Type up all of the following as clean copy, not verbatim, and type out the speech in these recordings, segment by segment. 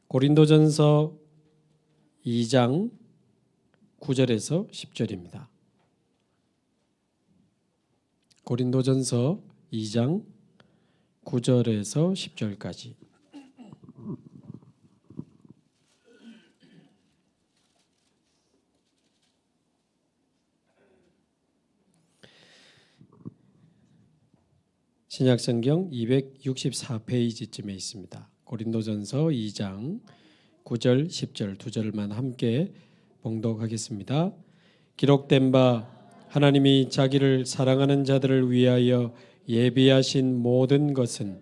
고린도전서 2장 9절에서 10절입니다. 고린도전서 2장 9절에서 10절까지. 신약성경 264페이지쯤에 있습니다. 고린도전서 2장 9절, 10절 두 절만 함께 봉독하겠습니다. 기록된 바 하나님이 자기를 사랑하는 자들을 위하여 예비하신 모든 것은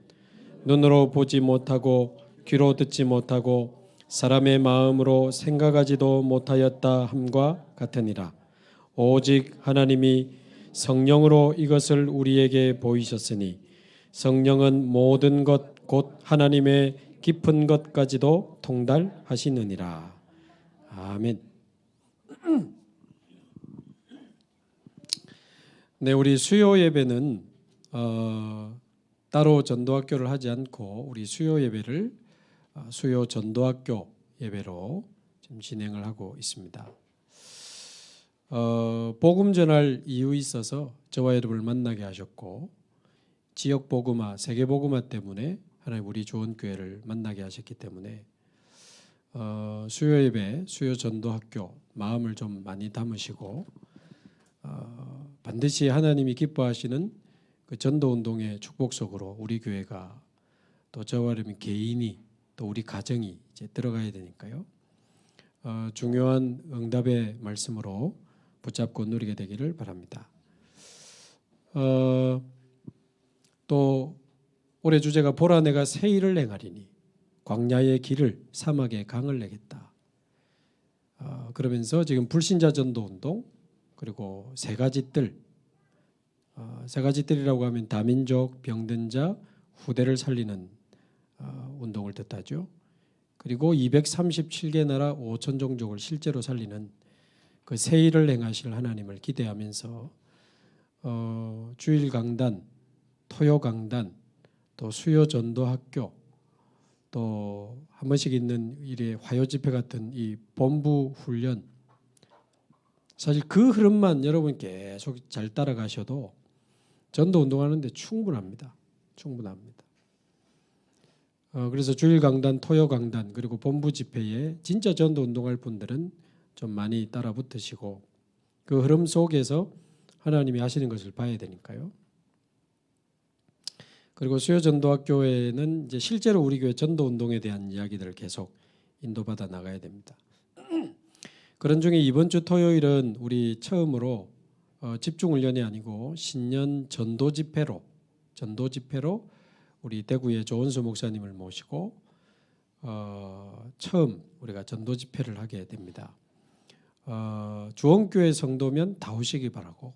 눈으로 보지 못하고 귀로 듣지 못하고 사람의 마음으로 생각하지도 못하였다 함과 같으니라. 오직 하나님이 성령으로 이것을 우리에게 보이셨으니 성령은 모든 것 곧 하나님의 깊은 것까지도 통달하시느니라. 아멘. 네, 우리 수요 예배는 따로 전도학교를 하지 않고 우리 수요 예배를 수요 전도학교 예배로 지금 진행을 하고 있습니다. 복음 전할 이유 있어서 저와 여러분을 만나게 하셨고 지역 복음화, 세계 복음화 때문에 하나님 우리 좋은 교회를 만나게 하셨기 때문에 수요 예배, 수요 전도학교 마음을 좀 많이 담으시고 반드시 하나님이 기뻐하시는 그 전도 운동의 축복 속으로 우리 교회가 또 저와 여러분 개인이 또 우리 가정이 이제 들어가야 되니까요. 중요한 응답의 말씀으로 붙잡고 누리게 되기를 바랍니다. 또 올해 주제가 보라 내가 새 일을 행하리니 광야의 길을 사막의 강을 내겠다. 그러면서 지금 불신자 전도 운동 그리고 세 가지 뜰이라고 하면 다민족 병든 자 후대를 살리는 운동을 뜻하죠. 그리고 237개 나라 5천 종족을 실제로 살리는 그 새 일을 행하실 하나님을 기대하면서 주일 강단, 토요 강단, 또 수요 전도학교, 또 한 번씩 있는 일의 화요 집회 같은 이 본부 훈련, 사실 그 흐름만 여러분 계속 잘 따라가셔도 전도 운동하는데 충분합니다. 그래서 주일 강단, 토요 강단 그리고 본부 집회에 진짜 전도 운동할 분들은 좀 많이 따라 붙으시고 그 흐름 속에서 하나님이 하시는 것을 봐야 되니까요. 그리고 수요 전도학교에는 이제 실제로 우리 교회 전도 운동에 대한 이야기들을 계속 인도받아 나가야 됩니다. 그런 중에 이번 주 토요일은 우리 처음으로 집중 훈련이 아니고 신년 전도 집회로 우리 대구의 조은수 목사님을 모시고 처음 우리가 전도 집회를 하게 됩니다. 주원교회 성도면 다 오시기 바라고.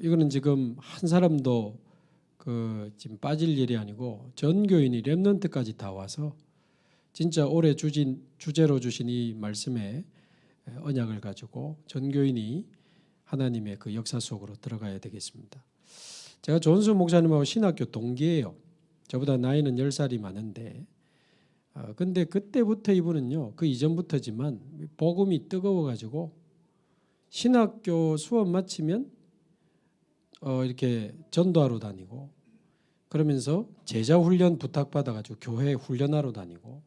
이거는 지금 한 사람도 지금 빠질 일이 아니고 전 교인이 렘넌트까지 다 와서 진짜 올해 주제로 주신 이 말씀의 언약을 가지고 전 교인이 하나님의 그 역사 속으로 들어가야 되겠습니다. 제가 조은수 목사님하고 신학교 동기예요. 저보다 나이는 10살이 많은데 근데 그때부터 이분은요, 그 이전부터지만 복음이 뜨거워가지고 신학교 수업 마치면 이렇게 전도하러 다니고 그러면서 제자 훈련 부탁받아가지고 교회 훈련하러 다니고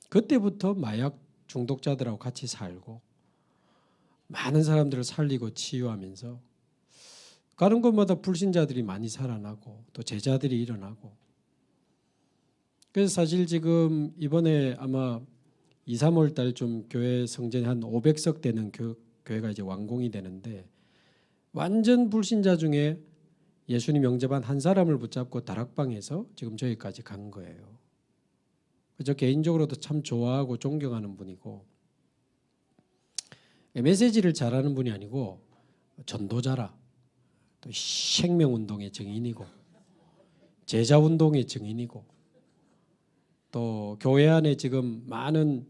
그때부터 마약 중독자들하고 같이 살고 많은 사람들을 살리고 치유하면서 가는 곳마다 불신자들이 많이 살아나고 또 제자들이 일어나고 그래서 사실 지금 이번에 아마 2, 3월 달 좀 교회 성전이 한 500석 되는 교회가 이제 완공이 되는데 완전 불신자 중에 예수님 영접한 한 사람을 붙잡고 다락방에서 지금 저기까지 간 거예요. 저 개인적으로도 참 좋아하고 존경하는 분이고 메시지를 잘하는 분이 아니고 전도자라 또 생명운동의 증인이고 제자운동의 증인이고 또 교회 안에 지금 많은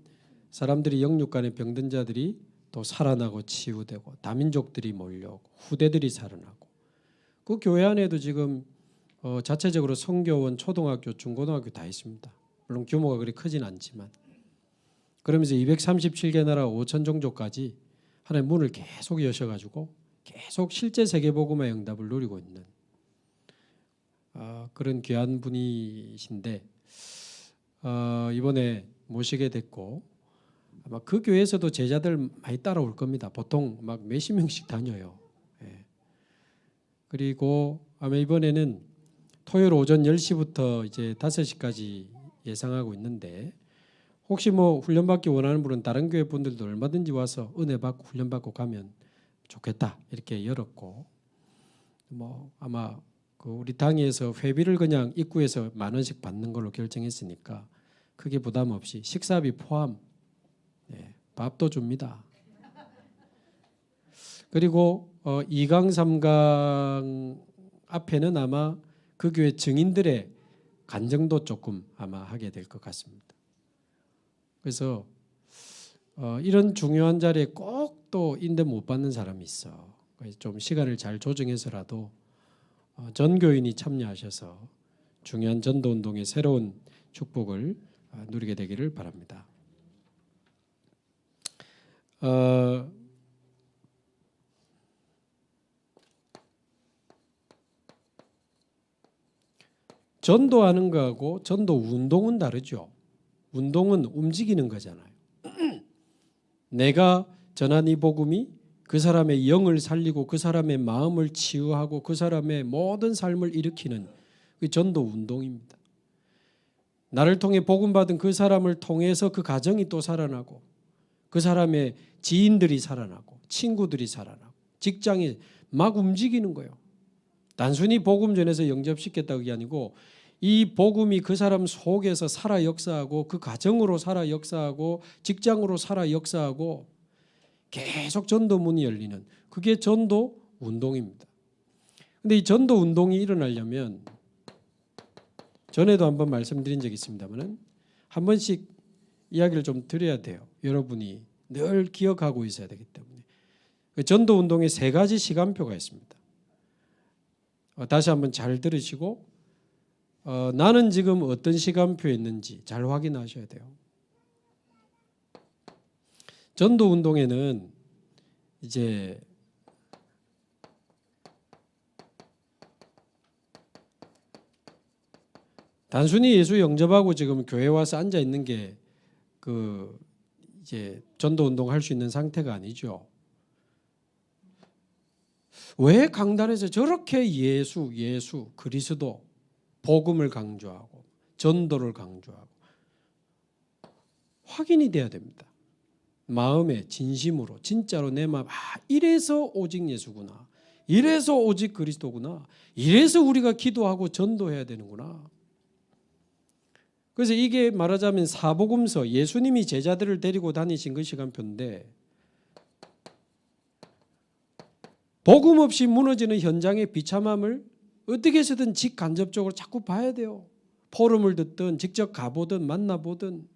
사람들이 영육간의 병든 자들이 또 살아나고 치유되고 다민족들이 몰려오고 후대들이 살아나고 그 교회 안에도 지금 자체적으로 성교원, 초등학교, 중고등학교 다 있습니다. 물론 규모가 그리 크진 않지만 그러면서 237개 나라 5천 종족까지 하나님 문을 계속 여셔가지고 계속 실제 세계복음화의 응답을 누리고 있는 그런 귀한 분이신데 이번에 모시게 됐고 아마 그 교회에서도 제자들 많이 따라올 겁니다. 보통 막 몇십 명씩 다녀요. 예. 그리고 아마 이번에는 토요일 오전 10시부터 이제 5시까지 예상하고 있는데 혹시 뭐 훈련받기 원하는 분은 다른 교회 분들도 얼마든지 와서 은혜 받고 훈련 받고 가면 좋겠다 이렇게 열었고 뭐 아마 그 우리 당에서 회비를 그냥 입구에서 10,000원씩 받는 걸로 결정했으니까 크게 부담 없이 식사비 포함 밥도 줍니다. 그리고 2강 3강 앞에는 아마 그 교회 증인들의 간증도 조금 아마 하게 될 것 같습니다. 그래서 이런 중요한 자리에 꼭 또 인대 못 받는 사람이 있어. 그래서 좀 시간을 잘 조정해서라도 전 교인이 참여하셔서 중요한 전도운동의 새로운 축복을 누리게 되기를 바랍니다. 전도하는 거하고 전도 운동은 다르죠. 운동은 움직이는 거잖아요. 내가 전한 이 복음이 그 사람의 영을 살리고 그 사람의 마음을 치유하고 그 사람의 모든 삶을 일으키는 그 전도 운동입니다. 나를 통해 복음 받은 그 사람을 통해서 그 가정이 또 살아나고 그 사람의 지인들이 살아나고 친구들이 살아나고 직장이 막 움직이는 거예요. 단순히 복음 전해서 영접시켰다 그게 아니고 이 복음이 그 사람 속에서 살아 역사하고 그 가정으로 살아 역사하고 직장으로 살아 역사하고 계속 전도 문이 열리는 그게 전도 운동입니다. 그런데 이 전도 운동이 일어나려면 전에도 한번 말씀드린 적이 있습니다만 한 번씩 이야기를 좀 드려야 돼요. 여러분이 늘 기억하고 있어야 되기 때문에 전도 운동에 3가지 시간표가 있습니다. 다시 한번 잘 들으시고 나는 지금 어떤 시간표에 있는지 잘 확인하셔야 돼요. 전도 운동에는 이제 단순히 예수 영접하고 지금 교회 와서 앉아 있는 게 그 이제 전도 운동 할 수 있는 상태가 아니죠. 왜 강단에서 저렇게 예수 그리스도 복음을 강조하고 전도를 강조하고 확인이 돼야 됩니다. 마음에 진심으로 진짜로 내 마음 이래서 오직 예수구나. 이래서 오직 그리스도구나. 이래서 우리가 기도하고 전도해야 되는구나. 그래서 이게 말하자면 사복음서 예수님이 제자들을 데리고 다니신 그 시간표인데 복음 없이 무너지는 현장의 비참함을 어떻게 해서든 직간접적으로 자꾸 봐야 돼요. 포럼을 듣든 직접 가보든 만나보든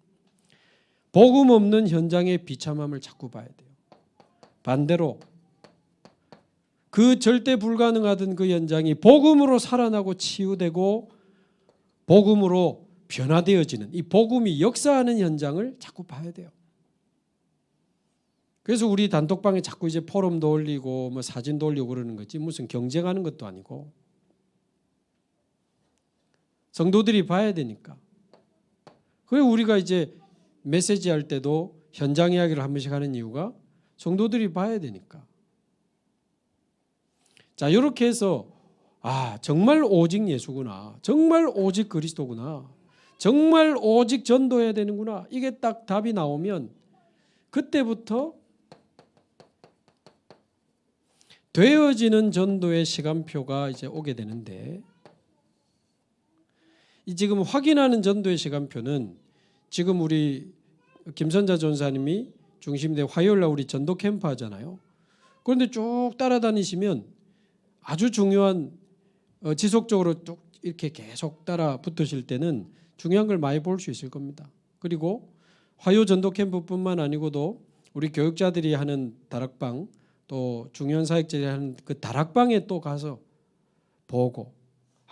복음 없는 현장의 비참함을 자꾸 봐야 돼요. 반대로 그 절대 불가능하던 그 현장이 복음으로 살아나고 치유되고 복음으로 변화되어지는 이 복음이 역사하는 현장을 자꾸 봐야 돼요. 그래서 우리 단톡방에 자꾸 이제 포럼도 올리고 뭐 사진도 올리고 그러는 거지 무슨 경쟁하는 것도 아니고 성도들이 봐야 되니까. 그리고 우리가 이제 메시지 할 때도 현장 이야기를 한 번씩 하는 이유가 성도들이 봐야 되니까. 자, 이렇게 해서 정말 오직 예수구나. 정말 오직 그리스도구나. 정말 오직 전도해야 되는구나. 이게 딱 답이 나오면 그때부터 되어지는 전도의 시간표가 이제 오게 되는데 이 지금 확인하는 전도의 시간표는 지금 우리 김선자 전사님이 중심이 된 화요일날 우리 전도 캠프 하잖아요. 그런데 쭉 따라다니시면 아주 중요한 지속적으로 쭉 이렇게 계속 따라 붙으실 때는 중요한 걸 많이 볼 수 있을 겁니다. 그리고 화요 전도 캠프뿐만 아니고도 우리 교육자들이 하는 다락방 또 중요한 사역자들이 하는 그 다락방에 또 가서 보고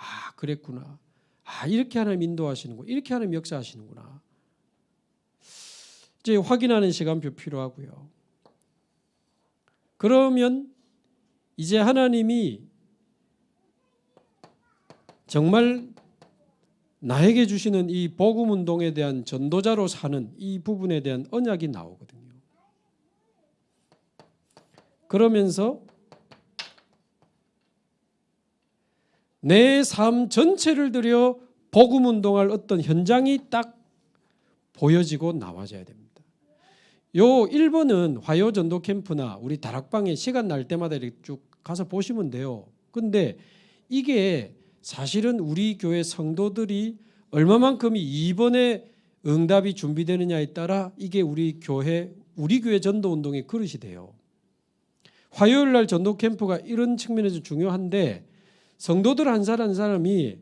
아, 그랬구나. 아, 이렇게 하나님 인도하시는구나. 이렇게 하나님 역사하시는구나. 이제 확인하는 시간표 필요하고요. 그러면 이제 하나님이 정말 나에게 주시는 이 복음 운동에 대한 전도자로 사는 이 부분에 대한 언약이 나오거든요. 그러면서 내 삶 전체를 들여 복음 운동할 어떤 현장이 딱 보여지고 나와져야 됩니다. 요 1번은 화요 전도 캠프나 우리 다락방에 시간 날 때마다 이렇게 쭉 가서 보시면 돼요. 근데 이게 사실은 우리 교회 성도들이 얼마만큼이 이번에 응답이 준비되느냐에 따라 이게 우리 교회 전도 운동의 그릇이 돼요. 화요일 날 전도 캠프가 이런 측면에서 중요한데 성도들 한 사람 한 사람이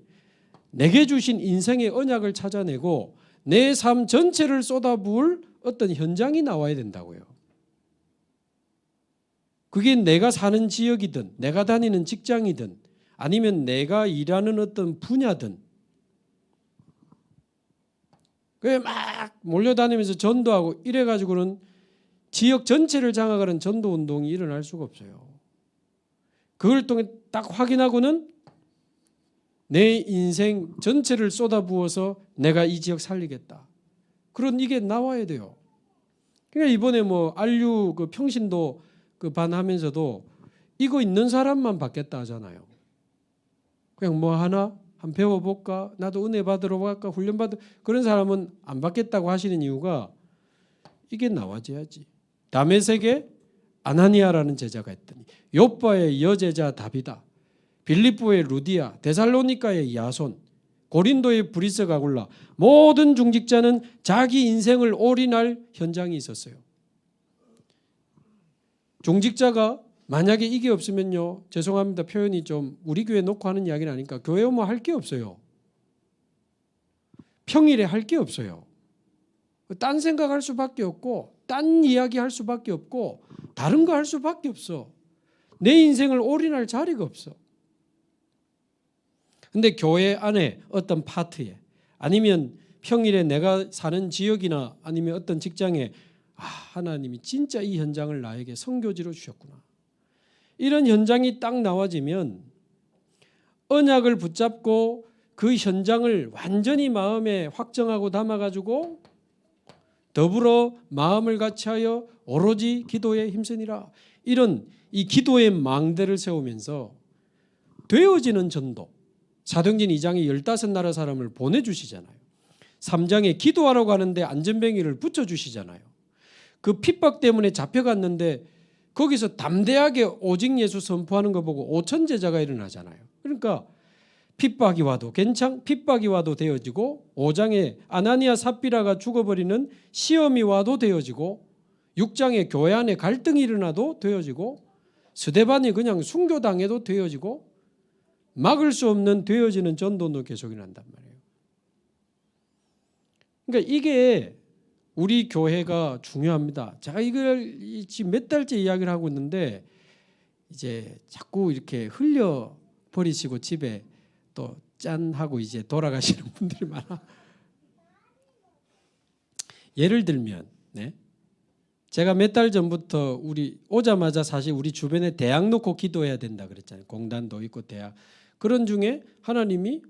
내게 주신 인생의 언약을 찾아내고 내 삶 전체를 쏟아부을 어떤 현장이 나와야 된다고요. 그게 내가 사는 지역이든 내가 다니는 직장이든 아니면 내가 일하는 어떤 분야든 그게 막 몰려다니면서 전도하고 이래가지고는 지역 전체를 장악하는 전도 운동이 일어날 수가 없어요. 그걸 통해 딱 확인하고는 내 인생 전체를 쏟아부어서 내가 이 지역 살리겠다. 그런 이게 나와야 돼요. 그러니까 이번에 뭐 안류 그 평신도 그 반하면서도 이거 있는 사람만 받겠다 하잖아요. 그냥 뭐 하나 한 배워볼까? 나도 은혜 받으러 갈까? 훈련 받으러 그런 사람은 안 받겠다고 하시는 이유가 이게 나와져야지. 다메섹에 아나니아라는 제자가 있더니 요빠의 여제자 다비다, 빌립보의 루디아, 데살로니가의 야손, 고린도의 브리스 가굴라 모든 중직자는 자기 인생을 올인할 현장이 있었어요. 중직자가 만약에 이게 없으면요, 죄송합니다, 표현이 좀 우리 교회 놓고 하는 이야기는 아니니까 교회 오면 할 게 없어요. 평일에 할 게 없어요. 딴 생각할 수밖에 없고 딴 이야기 할 수밖에 없고 다른 거 할 수밖에 없어. 내 인생을 올인할 자리가 없어. 근데 교회 안에 어떤 파트에 아니면 평일에 내가 사는 지역이나 아니면 어떤 직장에 하나님이 진짜 이 현장을 나에게 선교지로 주셨구나. 이런 현장이 딱 나와지면 언약을 붙잡고 그 현장을 완전히 마음에 확정하고 담아가지고 더불어 마음을 같이하여 오로지 기도에 힘쓰니라. 이런 이 기도의 망대를 세우면서 되어지는 전도. 사도행전 2장에 15나라 사람을 보내주시잖아요. 3장에 기도하러 가는데 안전뱅이를 붙여주시잖아요. 그 핍박 때문에 잡혀갔는데 거기서 담대하게 오직 예수 선포하는 거 보고 5천 제자가 일어나잖아요. 그러니까 핍박이 와도 핍박이 와도 되어지고 5장에 아나니아 삽비라가 죽어버리는 시험이 와도 되어지고 6장에 교회 안에 갈등이 일어나도 되어지고 스데반이 그냥 순교당해도 되어지고 막을 수 없는 되어지는 전도도 계속 일어난단 말이에요. 그러니까 이게 우리 교회가 중요합니다. 제가 이걸 지금 몇 달째 이야기를 하고 있는데 이제 자꾸 이렇게 흘려 버리시고 집에 또 짠하고 이제 돌아가시는 분들이 많아. 예를 들면 제가 몇 달 전부터 우리 오자마자 사실 우리 주변에 대학 놓고 기도해야 된다 그랬잖아요. 공단도 있고 대학. 그런 중에 하나님이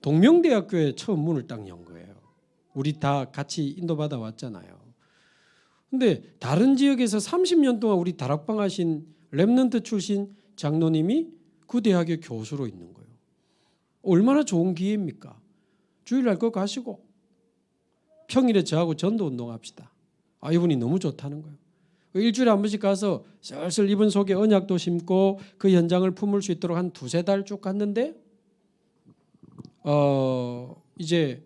동명대학교에 처음 문을 딱 연 거예요. 우리 다 같이 인도받아 왔잖아요. 근데 다른 지역에서 30년 동안 우리 다락방 하신 렘넌트 출신 장로님이 그 대학의 교수로 있는 거예요. 얼마나 좋은 기회입니까? 주일날 거 가시고 평일에 저하고 전도 운동합시다. 이분이 너무 좋다는 거예요. 일주일에 한 번씩 가서 슬슬 이분 속에 언약도 심고 그 현장을 품을 수 있도록 한 2-3달 쭉 갔는데 이제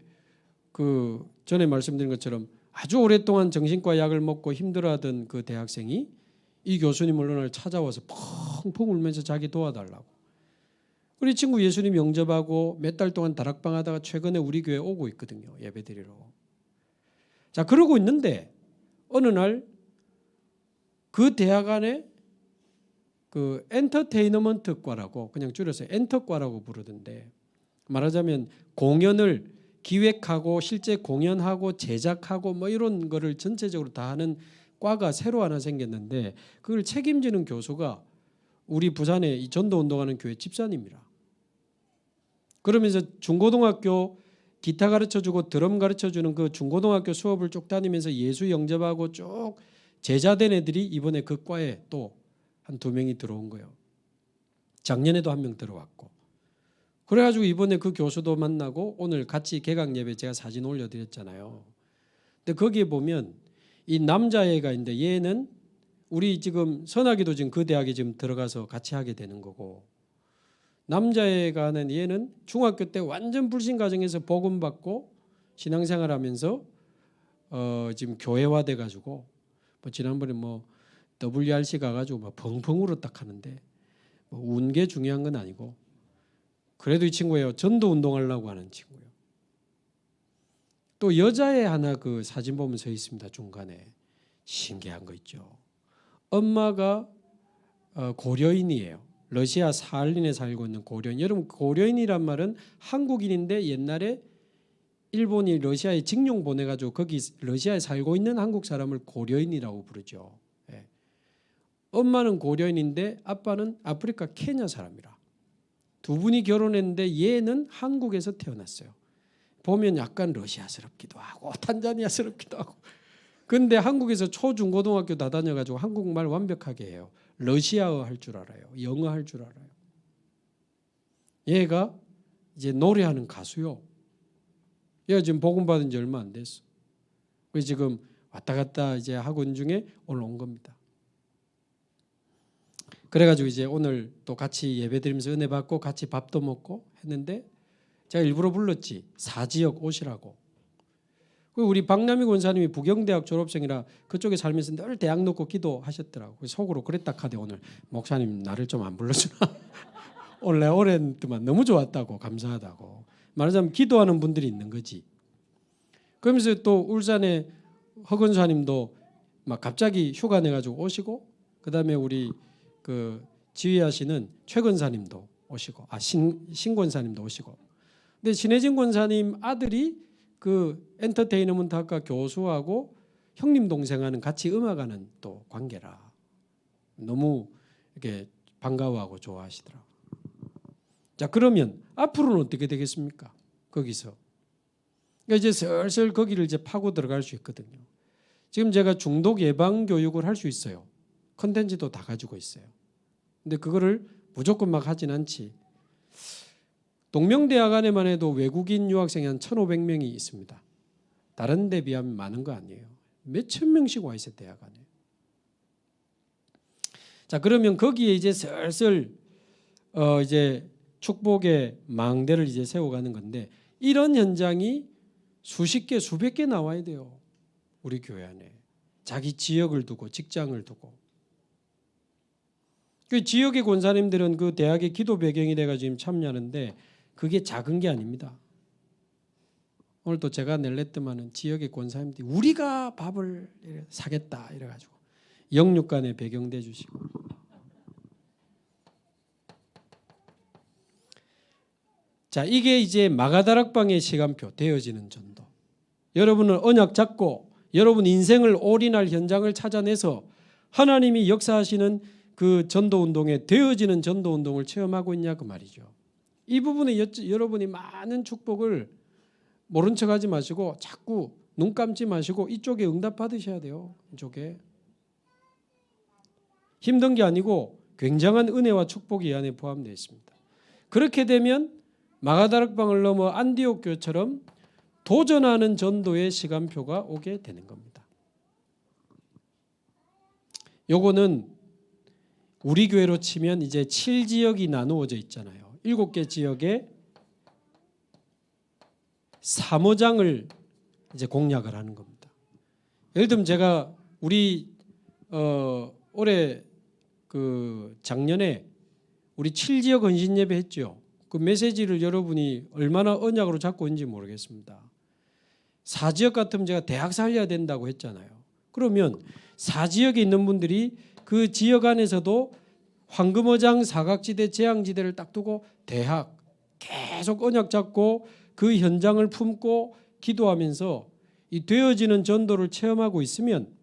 그 전에 말씀드린 것처럼 아주 오랫동안 정신과 약을 먹고 힘들어하던 그 대학생이 이 교수님을 오늘 찾아와서 펑펑 울면서 자기 도와달라고. 우리 친구 예수님 영접하고 몇 달 동안 다락방 하다가 최근에 우리 교회 오고 있거든요. 예배드리러. 자, 그러고 있는데 어느 날 그 대학 안에 그 엔터테인먼트과라고 그냥 줄여서 엔터과라고 부르던데 말하자면 공연을 기획하고 실제 공연하고 제작하고 뭐 이런 거를 전체적으로 다 하는 과가 새로 하나 생겼는데 그걸 책임지는 교수가 우리 부산에 이 전도운동하는 교회 집사님이라. 그러면서 중고등학교 기타 가르쳐주고 드럼 가르쳐주는 그 중고등학교 수업을 쭉 다니면서 예수 영접하고 쭉 제자된 애들이 이번에 그 과에 또 한 2명이 들어온 거예요. 작년에도 1명 들어왔고. 그래가지고 이번에 그 교수도 만나고 오늘 같이 개강 예배 제가 사진 올려드렸잖아요. 근데 거기에 보면 이 남자애가 있는데 얘는 우리 지금 선하기도 지금 그 대학에 지금 들어가서 같이 하게 되는 거고, 남자애가 하는 얘는 중학교 때 완전 불신 가정에서 복음 받고 신앙생활하면서 지금 교회화돼 가지고 뭐 지난번에 뭐 WRC 가가지고 막 펑펑 울었다 하는데 뭐 운 게 중요한 건 아니고 그래도 이 친구예요. 전도 운동하려고 하는 친구예요. 또 여자애 하나 그 사진 보면 서 있습니다. 중간에 신기한 거 있죠. 엄마가 고려인이에요. 러시아 사할린에 살고 있는 고려인. 여러분 고려인이란 말은 한국인인데 옛날에 일본이 러시아에 징용 보내가지고 거기 러시아에 살고 있는 한국 사람을 고려인이라고 부르죠. 예. 엄마는 고려인인데 아빠는 아프리카 케냐 사람이라. 두 분이 결혼했는데 얘는 한국에서 태어났어요. 보면 약간 러시아스럽기도 하고 탄자니아스럽기도 하고. 근데 한국에서 초중고등학교 다 다녀가지고 한국말 완벽하게 해요. 러시아어 할 줄 알아요. 영어 할 줄 알아요. 얘가 이제 노래하는 가수요. 얘가 지금 복음 받은 지 얼마 안 됐어. 그래서 지금 왔다 갔다 이제 하고 있는 중에 오늘 온 겁니다. 그래가지고 이제 오늘 또 같이 예배드리면서 은혜 받고 같이 밥도 먹고 했는데 제가 일부러 불렀지. 사지역 오시라고. 우리 박남희 권사님이 부경대학 졸업생이라 그쪽에 살면서 늘 대학 놓고 기도하셨더라고. 속으로 그랬다 카대 오늘 목사님 나를 좀 안 불러주나. 원래 오랜 동안 너무 좋았다고 감사하다고. 말하자면 기도하는 분들이 있는 거지. 그러면서 또 울산에 허건사님도 막 갑자기 휴가 내가지고 오시고, 그 다음에 우리 그 지휘하시는 최 권사님도 오시고, 신 권사님도 오시고. 근데 신혜진 권사님 아들이 그 엔터테인먼트 학과 교수하고 형님 동생하는 같이 음악하는 또 관계라 너무 이렇게 반가워하고 좋아하시더라고요. 자, 그러면 앞으로는 어떻게 되겠습니까? 거기서 그러니까 이제 슬슬 거기를 이제 파고 들어갈 수 있거든요. 지금 제가 중독 예방 교육을 할 수 있어요. 컨텐츠도 다 가지고 있어요. 근데 그거를 무조건 막 하진 않지. 동명대학 안에만 해도 외국인 유학생이 한 1,500명이 있습니다. 다른 데 비하면 많은 거 아니에요. 몇천 명씩 와 있어요, 대학 안에. 자, 그러면 거기에 이제 슬슬 이제 축복의 망대를 이제 세워가는 건데, 이런 현장이 수십 개, 수백 개 나와야 돼요. 우리 교회 안에. 자기 지역을 두고, 직장을 두고. 그 지역의 권사님들은 그 대학의 기도 배경이 돼가 지금 참여하는데 그게 작은 게 아닙니다. 오늘 또 제가 낼랬더만은 지역의 권사님들이 우리가 밥을 사겠다 이래가지고 영육간에 배경돼 주시고. 자, 이게 이제 마가다락방의 시간표 되어지는 전도. 여러분은 언약 잡고 여러분 인생을 올인할 현장을 찾아내서 하나님이 역사하시는 그 전도운동에 되어지는 전도운동을 체험하고 있냐 그 말이죠. 이 부분에 여러분이 많은 축복을 모른 척하지 마시고 자꾸 눈 감지 마시고 이쪽에 응답 받으셔야 돼요. 이쪽에. 힘든 게 아니고 굉장한 은혜와 축복이 이 안에 포함되어 있습니다. 그렇게 되면 마가다락방을 넘어 안디옥 교회처럼 도전하는 전도의 시간표가 오게 되는 겁니다. 요거는 우리 교회로 치면 이제 7지역이 나누어져 있잖아요. 7개 지역에 사모장을 이제 공략을 하는 겁니다. 예를 들면 제가 우리 올해 그 작년에 우리 7지역 헌신 예배 했죠. 그 메시지를 여러분이 얼마나 언약으로 잡고 있는지 모르겠습니다. 4지역 같으면 제가 대학 살려야 된다고 했잖아요. 그러면 4지역에 있는 분들이 그 지역 안에서도 황금어장, 사각지대, 재앙지대를 딱 두고 대학 계속 언약 잡고 그 현장을 품고 기도하면서 이 되어지는 전도를 체험하고 있으면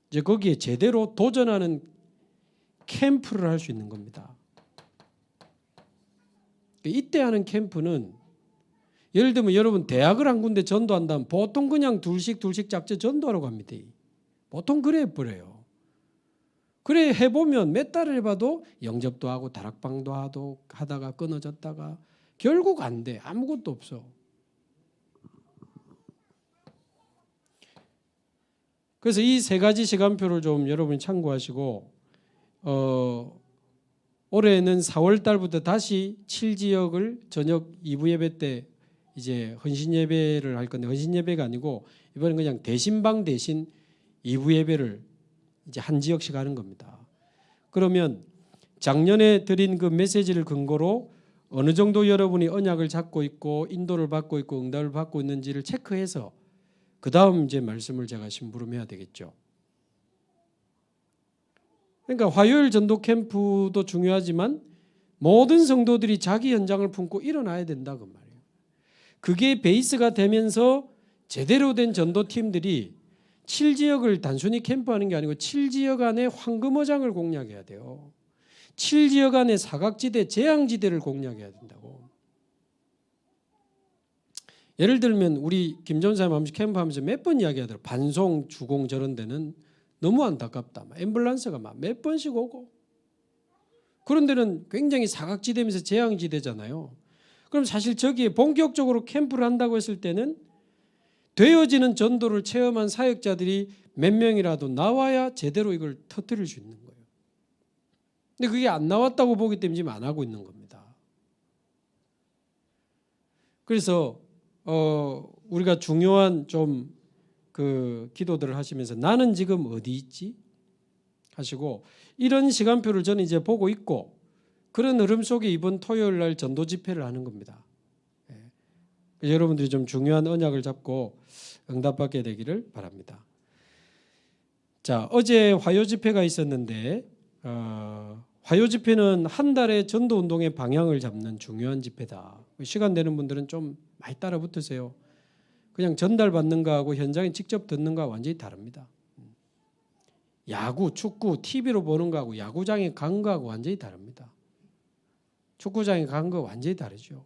이제 거기에 제대로 도전하는 캠프를 할 수 있는 겁니다. 이때 하는 캠프는 예를 들면 여러분 대학을 한 군데 전도한다면 보통 그냥 둘씩 작전 전도하러 갑니다. 보통 그래 버려요. 그래 해보면 몇 달을 해봐도 영접도 하고 다락방도 하다가 끊어졌다가 결국 안 돼. 아무것도 없어. 그래서 이 세 가지 시간표를 좀 여러분이 참고하시고 올해는 4월 달부터 다시 7지역을 저녁 2부 예배 때 이제 헌신 예배를 할 건데 헌신 예배가 아니고 이번엔 그냥 대신방 대신 2부 예배를 이제 한 지역씩 하는 겁니다. 그러면 작년에 드린 그 메시지를 근거로 어느 정도 여러분이 언약을 잡고 있고 인도를 받고 있고 응답을 받고 있는지를 체크해서 그 다음 이제 말씀을 제가 심부름해야 되겠죠. 그러니까 화요일 전도 캠프도 중요하지만 모든 성도들이 자기 현장을 품고 일어나야 된다 그 말이에요. 그게 베이스가 되면서 제대로 된 전도팀들이 7지역을 단순히 캠프하는 게 아니고 7지역 안에 황금어장을 공략해야 돼요. 7지역 안에 사각지대, 재앙지대를 공략해야 된다고. 예를 들면 우리 김 전사님 하면서 캠프하면서 몇 번 이야기하더라고요. 반송, 주공 저런 데는 너무 안타깝다. 앰뷸런스가 막 몇 번씩 오고 그런 데는 굉장히 사각지대면서 재앙지대잖아요. 그럼 사실 저기에 본격적으로 캠프를 한다고 했을 때는 되어지는 전도를 체험한 사역자들이 몇 명이라도 나와야 제대로 이걸 터뜨릴 수 있는 거예요. 근데 그게 안 나왔다고 보기 때문에 지금 안 하고 있는 겁니다. 그래서 우리가 중요한 좀 그 기도들을 하시면서 나는 지금 어디 있지? 하시고 이런 시간표를 저는 이제 보고 있고 그런 흐름 속에 이번 토요일 날 전도 집회를 하는 겁니다. 여러분들이 좀 중요한 언약을 잡고 응답받게 되기를 바랍니다. 자, 어제 화요 집회가 있었는데 화요 집회는 한 달의 전도 운동의 방향을 잡는 중요한 집회다. 시간 되는 분들은 좀 많이 따라 붙으세요. 그냥 전달받는 거하고 현장에 직접 듣는 거하고 완전히 다릅니다. 야구, 축구, TV로 보는 거하고 야구장에 간 거하고 완전히 다릅니다. 축구장에 간 거 완전히 다르죠.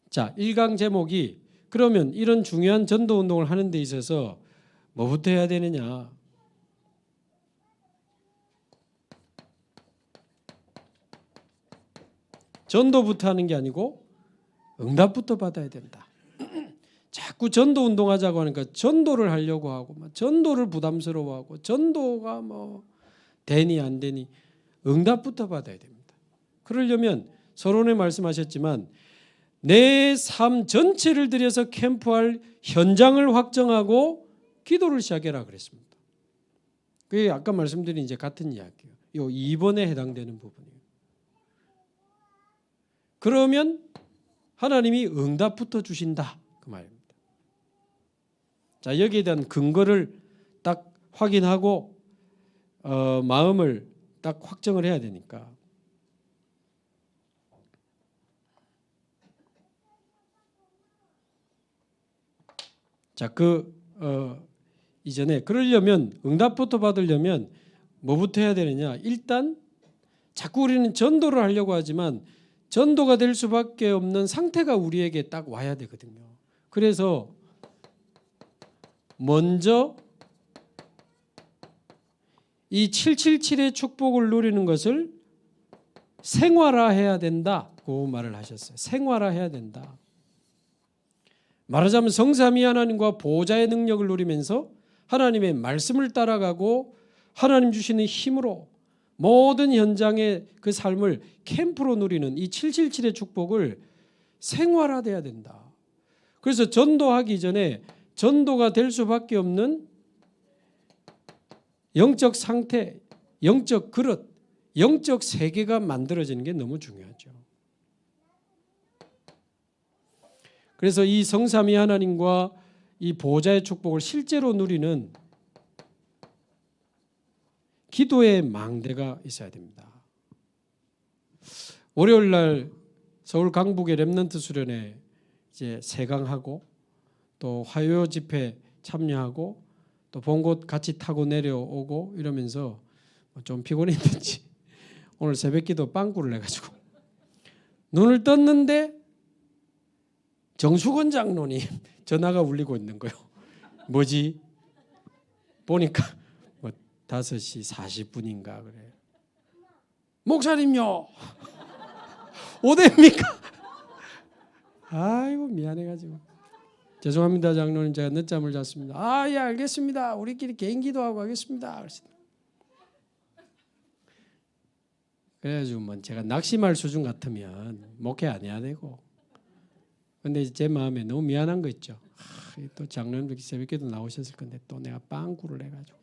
자, 1강 제목이 그러면 이런 중요한 전도 운동을 하는 데 있어서 뭐부터 해야 되느냐? 전도부터 하는 게 아니고 응답부터 받아야 된다. 자꾸 전도 운동하자고 하니까 전도를 하려고 하고 전도를 부담스러워하고 전도가 뭐 되니 안 되니 응답부터 받아야 됩니다. 그러려면 서론에 말씀하셨지만 내 삶 전체를 들여서 캠프할 현장을 확정하고 기도를 시작해라 그랬습니다. 그게 아까 말씀드린 이제 같은 이야기예요. 이 2번에 해당되는 부분이에요. 그러면 하나님이 응답부터 주신다 그 말입니다. 자, 여기에 대한 근거를 딱 확인하고 마음을 딱 확정을 해야 되니까. 자, 이전에 그러려면 응답부터 받으려면 뭐부터 해야 되느냐? 일단 자꾸 우리는 전도를 하려고 하지만 전도가 될 수밖에 없는 상태가 우리에게 딱 와야 되거든요. 그래서 먼저 이 777의 축복을 누리는 것을 생활화해야 된다. 그 말을 하셨어요. 생활화해야 된다. 말하자면 성삼위 하나님과 보호자의 능력을 누리면서 하나님의 말씀을 따라가고 하나님 주시는 힘으로 모든 현장의 그 삶을 캠프로 누리는 이 777의 축복을 생활화돼야 된다. 그래서 전도하기 전에 전도가 될 수밖에 없는 영적 상태, 영적 그릇, 영적 세계가 만들어지는 게 너무 중요하죠. 그래서 이 성삼위 하나님과 이 보호자의 축복을 실제로 누리는 기도의 망대가 있어야 됩니다. 월요일 날 서울 강북의 렘넌트 수련회 이제 세강하고 또 화요 집회 참여하고 또 본곳 같이 타고 내려오고 이러면서 좀 피곤했는지 오늘 새벽기도 빵꾸를 내가지고 눈을 떴는데 정수건 장로님 전화가 울리고 있는 거예요. 뭐지? 보니까 뭐 5시 40분인가 그래. 목사님요. 오대입니까? 아이고 미안해가지고 죄송합니다 장로님 제가 늦잠을 잤습니다. 아 예 알겠습니다. 우리끼리 개인 기도하고 하겠습니다. 그래가지고 뭐 제가 낙심할 수준 같으면 목회 안 해야 되고 근데 제 마음에 너무 미안한 거 있죠. 또 장로님들 새벽에도 나오셨을 건데 또 내가 빵꾸를 내가지고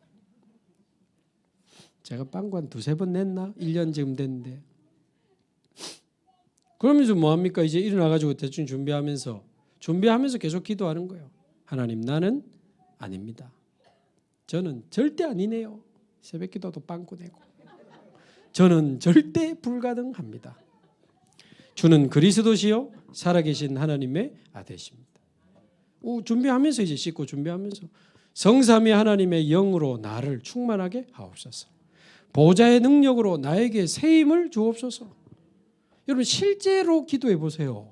제가 빵꾸 한 2-3번 냈나? 1년 지금 됐는데 그러면서 뭐합니까? 이제 일어나가지고 대충 준비하면서 계속 기도하는 거예요. 하나님 나는 아닙니다. 저는 절대 아니네요. 새벽기도도 빵꾸 내고 저는 절대 불가능합니다. 주는 그리스도시요 살아계신 하나님의 아들이십니다. 준비하면서 이제 씻고 준비하면서 성삼위 하나님의 영으로 나를 충만하게 하옵소서. 보좌의 능력으로 나에게 새 힘을 주옵소서. 여러분 실제로 기도해 보세요.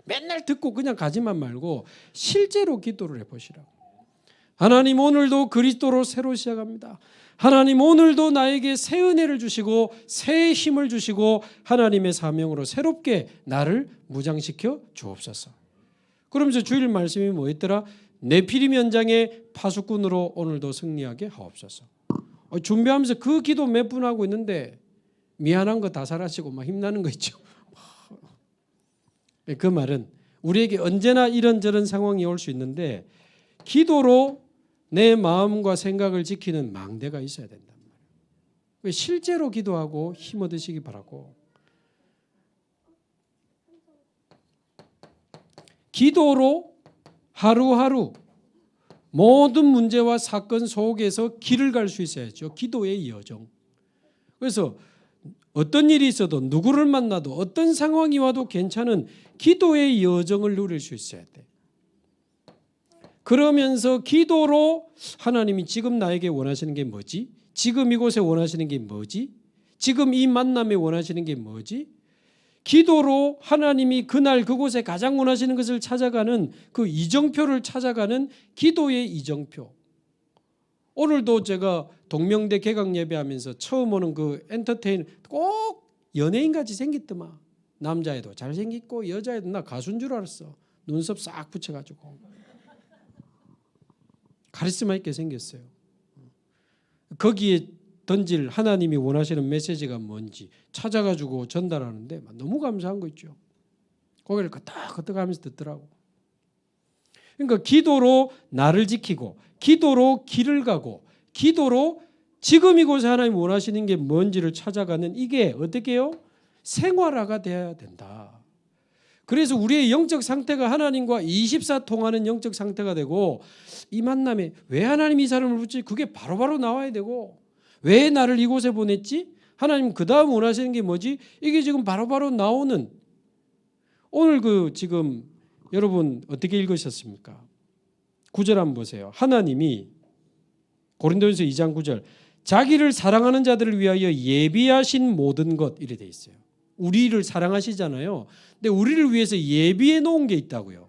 맨날 듣고 그냥 가지만 말고 실제로 기도를 해보시라고. 하나님 오늘도 그리스도로 새로 시작합니다. 하나님 오늘도 나에게 새 은혜를 주시고 새 힘을 주시고 하나님의 사명으로 새롭게 나를 무장시켜 주옵소서. 그러면서 주일 말씀이 뭐였더라? 네피림 현장의 파수꾼으로 오늘도 승리하게 하옵소서. 준비하면서 그 기도 몇 분 하고 있는데 미안한 거 다 사라지고 막 힘나는 거 있죠. 그 말은 우리에게 언제나 이런저런 상황이 올 수 있는데 기도로 내 마음과 생각을 지키는 망대가 있어야 된단 말이에요. 실제로 기도하고 힘 얻으시기 바라고. 기도로 하루하루 모든 문제와 사건 속에서 길을 갈 수 있어야죠. 기도의 여정. 그래서 어떤 일이 있어도 누구를 만나도 어떤 상황이 와도 괜찮은 기도의 여정을 누릴 수 있어야 돼. 그러면서 기도로 하나님이 지금 나에게 원하시는 게 뭐지? 지금 이곳에 원하시는 게 뭐지? 지금 이 만남에 원하시는 게 뭐지? 기도로 하나님이 그날 그곳에 가장 원하시는 것을 찾아가는 그 이정표를 찾아가는 기도의 이정표. 오늘도 제가 동명대 개강 예배하면서 처음 오는 그 엔터테인 꼭 연예인같이 생겼더만. 남자애도 잘생겼고 여자애도 나 가수인 줄 알았어. 눈썹 싹 붙여가지고. 카리스마 있게 생겼어요. 거기에 던질 하나님이 원하시는 메시지가 뭔지 찾아가지고 전달하는데 너무 감사한 거 있죠. 고개를 끄덕끄덕 하면서 듣더라고. 그러니까 기도로 나를 지키고 기도로 길을 가고 기도로 지금 이곳에 하나님 원하시는 게 뭔지를 찾아가는 이게 어떻게 해요? 생활화가 돼야 된다. 그래서 우리의 영적 상태가 하나님과 24 통하는 영적 상태가 되고 이 만남에 왜 하나님이 이 사람을 붙지? 그게 바로바로 나와야 되고 왜 나를 이곳에 보냈지? 하나님 그 다음 원하시는 게 뭐지? 이게 지금 바로바로 나오는 오늘 그 지금 여러분 어떻게 읽으셨습니까? 9절 한번 보세요. 하나님이 고린도전서 2장 9절 자기를 사랑하는 자들을 위하여 예비하신 모든 것 이래 돼 있어요. 우리를 사랑하시잖아요. 근데 우리를 위해서 예비해 놓은 게 있다고요.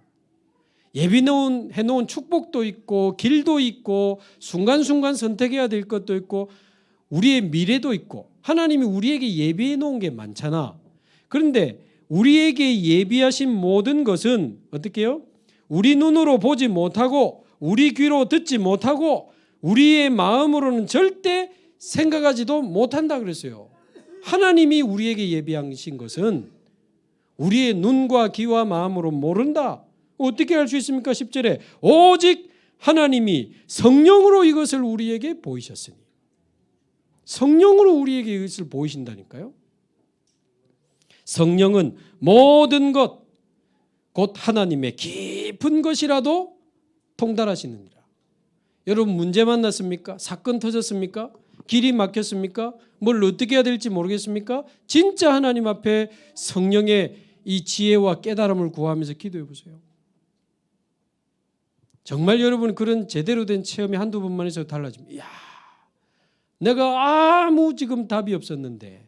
예비해 놓은 축복도 있고 길도 있고 순간순간 선택해야 될 것도 있고 우리의 미래도 있고 하나님이 우리에게 예비해 놓은 게 많잖아. 그런데 우리에게 예비하신 모든 것은 어떻게 해요? 우리 눈으로 보지 못하고 우리 귀로 듣지 못하고 우리의 마음으로는 절대 생각하지도 못한다 그랬어요. 하나님이 우리에게 예비하신 것은 우리의 눈과 귀와 마음으로 모른다. 어떻게 할 수 있습니까? 10절에 오직 하나님이 성령으로 이것을 우리에게 보이셨으니. 성령으로 우리에게 이것을 보이신다니까요. 성령은 모든 것, 곧 하나님의 깊은 것이라도 통달하시느니라. 여러분 문제 만났습니까? 사건 터졌습니까? 길이 막혔습니까? 뭘 어떻게 해야 될지 모르겠습니까? 진짜 하나님 앞에 성령의 이 지혜와 깨달음을 구하면서 기도해 보세요. 정말 여러분 그런 제대로 된 체험이 한두 번만 해서 달라집니다. 이야, 내가 아무 지금 답이 없었는데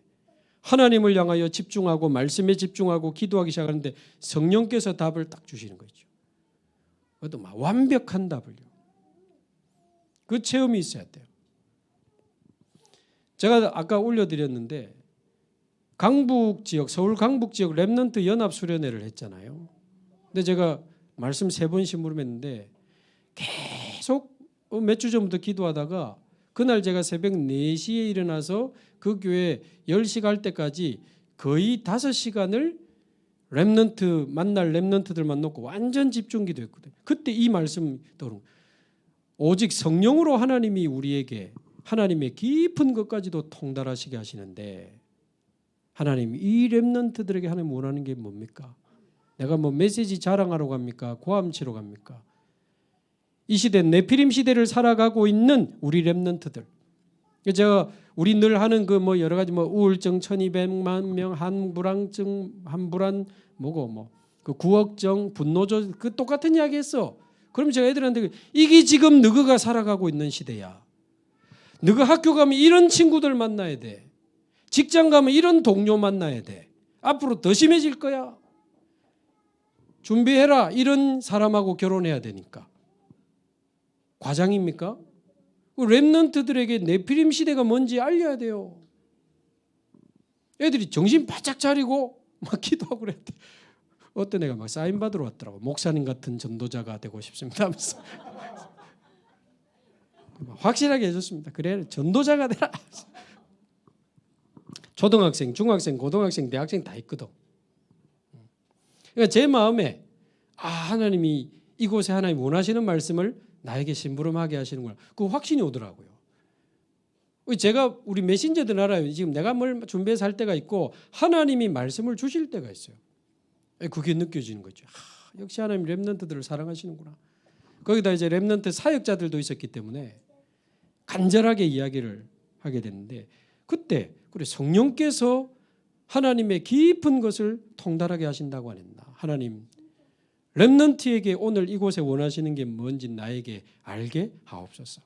하나님을 향하여 집중하고 말씀에 집중하고 기도하기 시작하는데 성령께서 답을 딱 주시는 거죠. 그것도 막 완벽한 답을요. 그 체험이 있어야 돼요. 제가 아까 올려드렸는데 강북 지역, 서울 강북 지역 렘넌트 연합 수련회를 했잖아요. 근데 제가 말씀 3번씩 물으면는데 계속 몇 주 전부터 기도하다가 그날 제가 새벽 4시에 일어나서 그 교회 10시 갈 때까지 거의 5시간을 렘넌트 만날 렘넌트들만 놓고 완전 집중 기도했거든요. 그때 이 말씀 떠오른 거예요. 오직 성령으로 하나님이 우리에게 하나님의 깊은 것까지도 통달하시게 하시는데 하나님 이 렘넌트들에게 하나님 원하는 게 뭡니까? 내가 뭐 메시지 자랑하러 갑니까? 고함치러 갑니까? 이 시대 네피림 시대를 살아가고 있는 우리 렘넌트들. 제가 우리 늘 하는 그 뭐 여러 가지 뭐 우울증 1200만 명, 한불안증, 한불안 뭐고 뭐 그 구억정, 분노조 그 똑같은 이야기 했어. 그럼 제가 애들한테 이게 지금 너희가 살아가고 있는 시대야. 너희가 학교 가면 이런 친구들 만나야 돼. 직장 가면 이런 동료 만나야 돼. 앞으로 더 심해질 거야. 준비해라. 이런 사람하고 결혼해야 되니까. 과장입니까? 렘넌트들에게 네피림 시대가 뭔지 알려야 돼요. 애들이 정신 바짝 차리고 막 기도하고 그랬대. 어떤 애가 막 사인 받으러 왔더라고. 목사님 같은 전도자가 되고 싶습니다 하면서. 확실하게 해줬습니다. 그래 전도자가 되라. 초등학생, 중학생, 고등학생, 대학생 다 있거든. 그러니까 제 마음에 하나님이 이곳에 하나님 원하시는 말씀을 나에게 심부름하게 하시는구나. 그 확신이 오더라고요. 제가 우리 메신저들 알아요. 지금 내가 뭘 준비해서 할 때가 있고 하나님이 말씀을 주실 때가 있어요. 그게 느껴지는 거죠. 역시 하나님 렘넌트들을 사랑하시는구나. 거기다 이제 렘넌트 사역자들도 있었기 때문에 간절하게 이야기를 하게 됐는데 그때 그래 성령께서 하나님의 깊은 것을 통달하게 하신다고 안 했나. 하나님 렘넌트에게 오늘 이곳에 원하시는 게 뭔지 나에게 알게 하옵소서.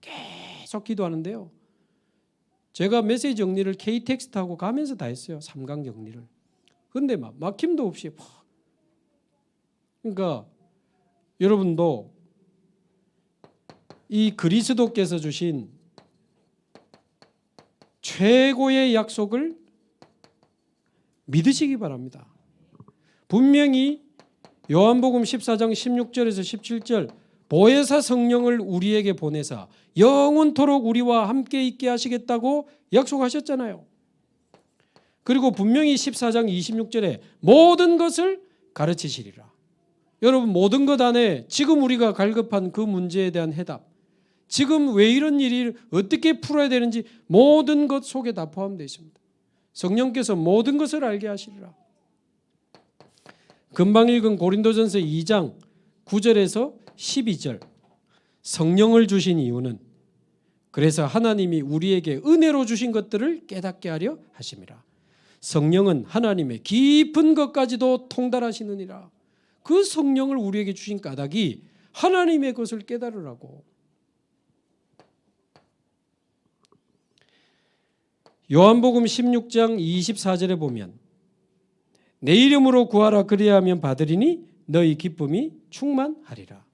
계속 기도하는데요. 제가 메시지 정리를 K-텍스트하고 가면서 다 했어요. 3강 정리를. 그런데 막힘도 없이. 그러니까 여러분도 이 그리스도께서 주신 최고의 약속을 믿으시기 바랍니다. 분명히 요한복음 14장 16절에서 17절 보혜사 성령을 우리에게 보내사 영원토록 우리와 함께 있게 하시겠다고 약속하셨잖아요. 그리고 분명히 14장 26절에 모든 것을 가르치시리라. 여러분 모든 것 안에 지금 우리가 갈급한 그 문제에 대한 해답, 지금 왜 이런 일이 어떻게 풀어야 되는지 모든 것 속에 다 포함되어 있습니다. 성령께서 모든 것을 알게 하시리라. 금방 읽은 고린도전서 2장 9절에서 12절 성령을 주신 이유는 그래서 하나님이 우리에게 은혜로 주신 것들을 깨닫게 하려 하심이라. 성령은 하나님의 깊은 것까지도 통달하시느니라. 그 성령을 우리에게 주신 까닭이 하나님의 것을 깨달으라고. 요한복음 16장 24절에 보면 내 이름으로 구하라 그리하면 받으리니 너희 기쁨이 충만하리라.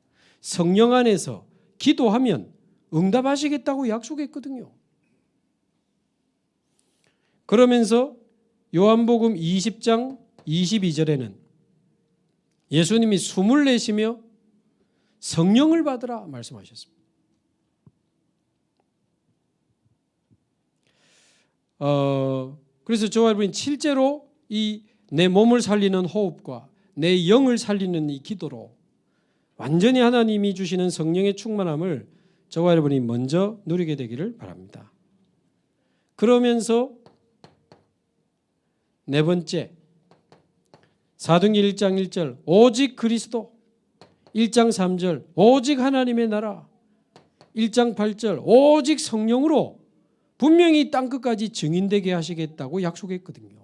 성령 안에서 기도하면 응답하시겠다고 약속했거든요. 그러면서 요한복음 20장 22절에는 예수님이 숨을 내쉬며 성령을 받으라 말씀하셨습니다. 그래서 저와 여러분이 실제로 이 내 몸을 살리는 호흡과 내 영을 살리는 이 기도로 완전히 하나님이 주시는 성령의 충만함을 저와 여러분이 먼저 누리게 되기를 바랍니다. 그러면서 네 번째 사도행전 1장 1절 오직 그리스도 1장 3절 오직 하나님의 나라 1장 8절 오직 성령으로 분명히 땅끝까지 증인되게 하시겠다고 약속했거든요.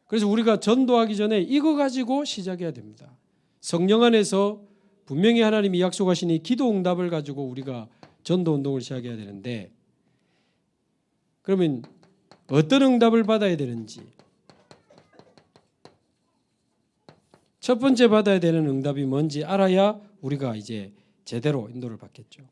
그래서 우리가 전도하기 전에 이거 가지고 시작해야 됩니다. 성령 안에서 분명히 하나님이 약속하신 이 기도 응답을 가지고 우리가 전도 운동을 시작해야 되는데, 그러면 어떤 응답을 받아야 되는지, 첫 번째 받아야 되는 응답이 뭔지 알아야 우리가 이제 제대로 인도를 받겠죠.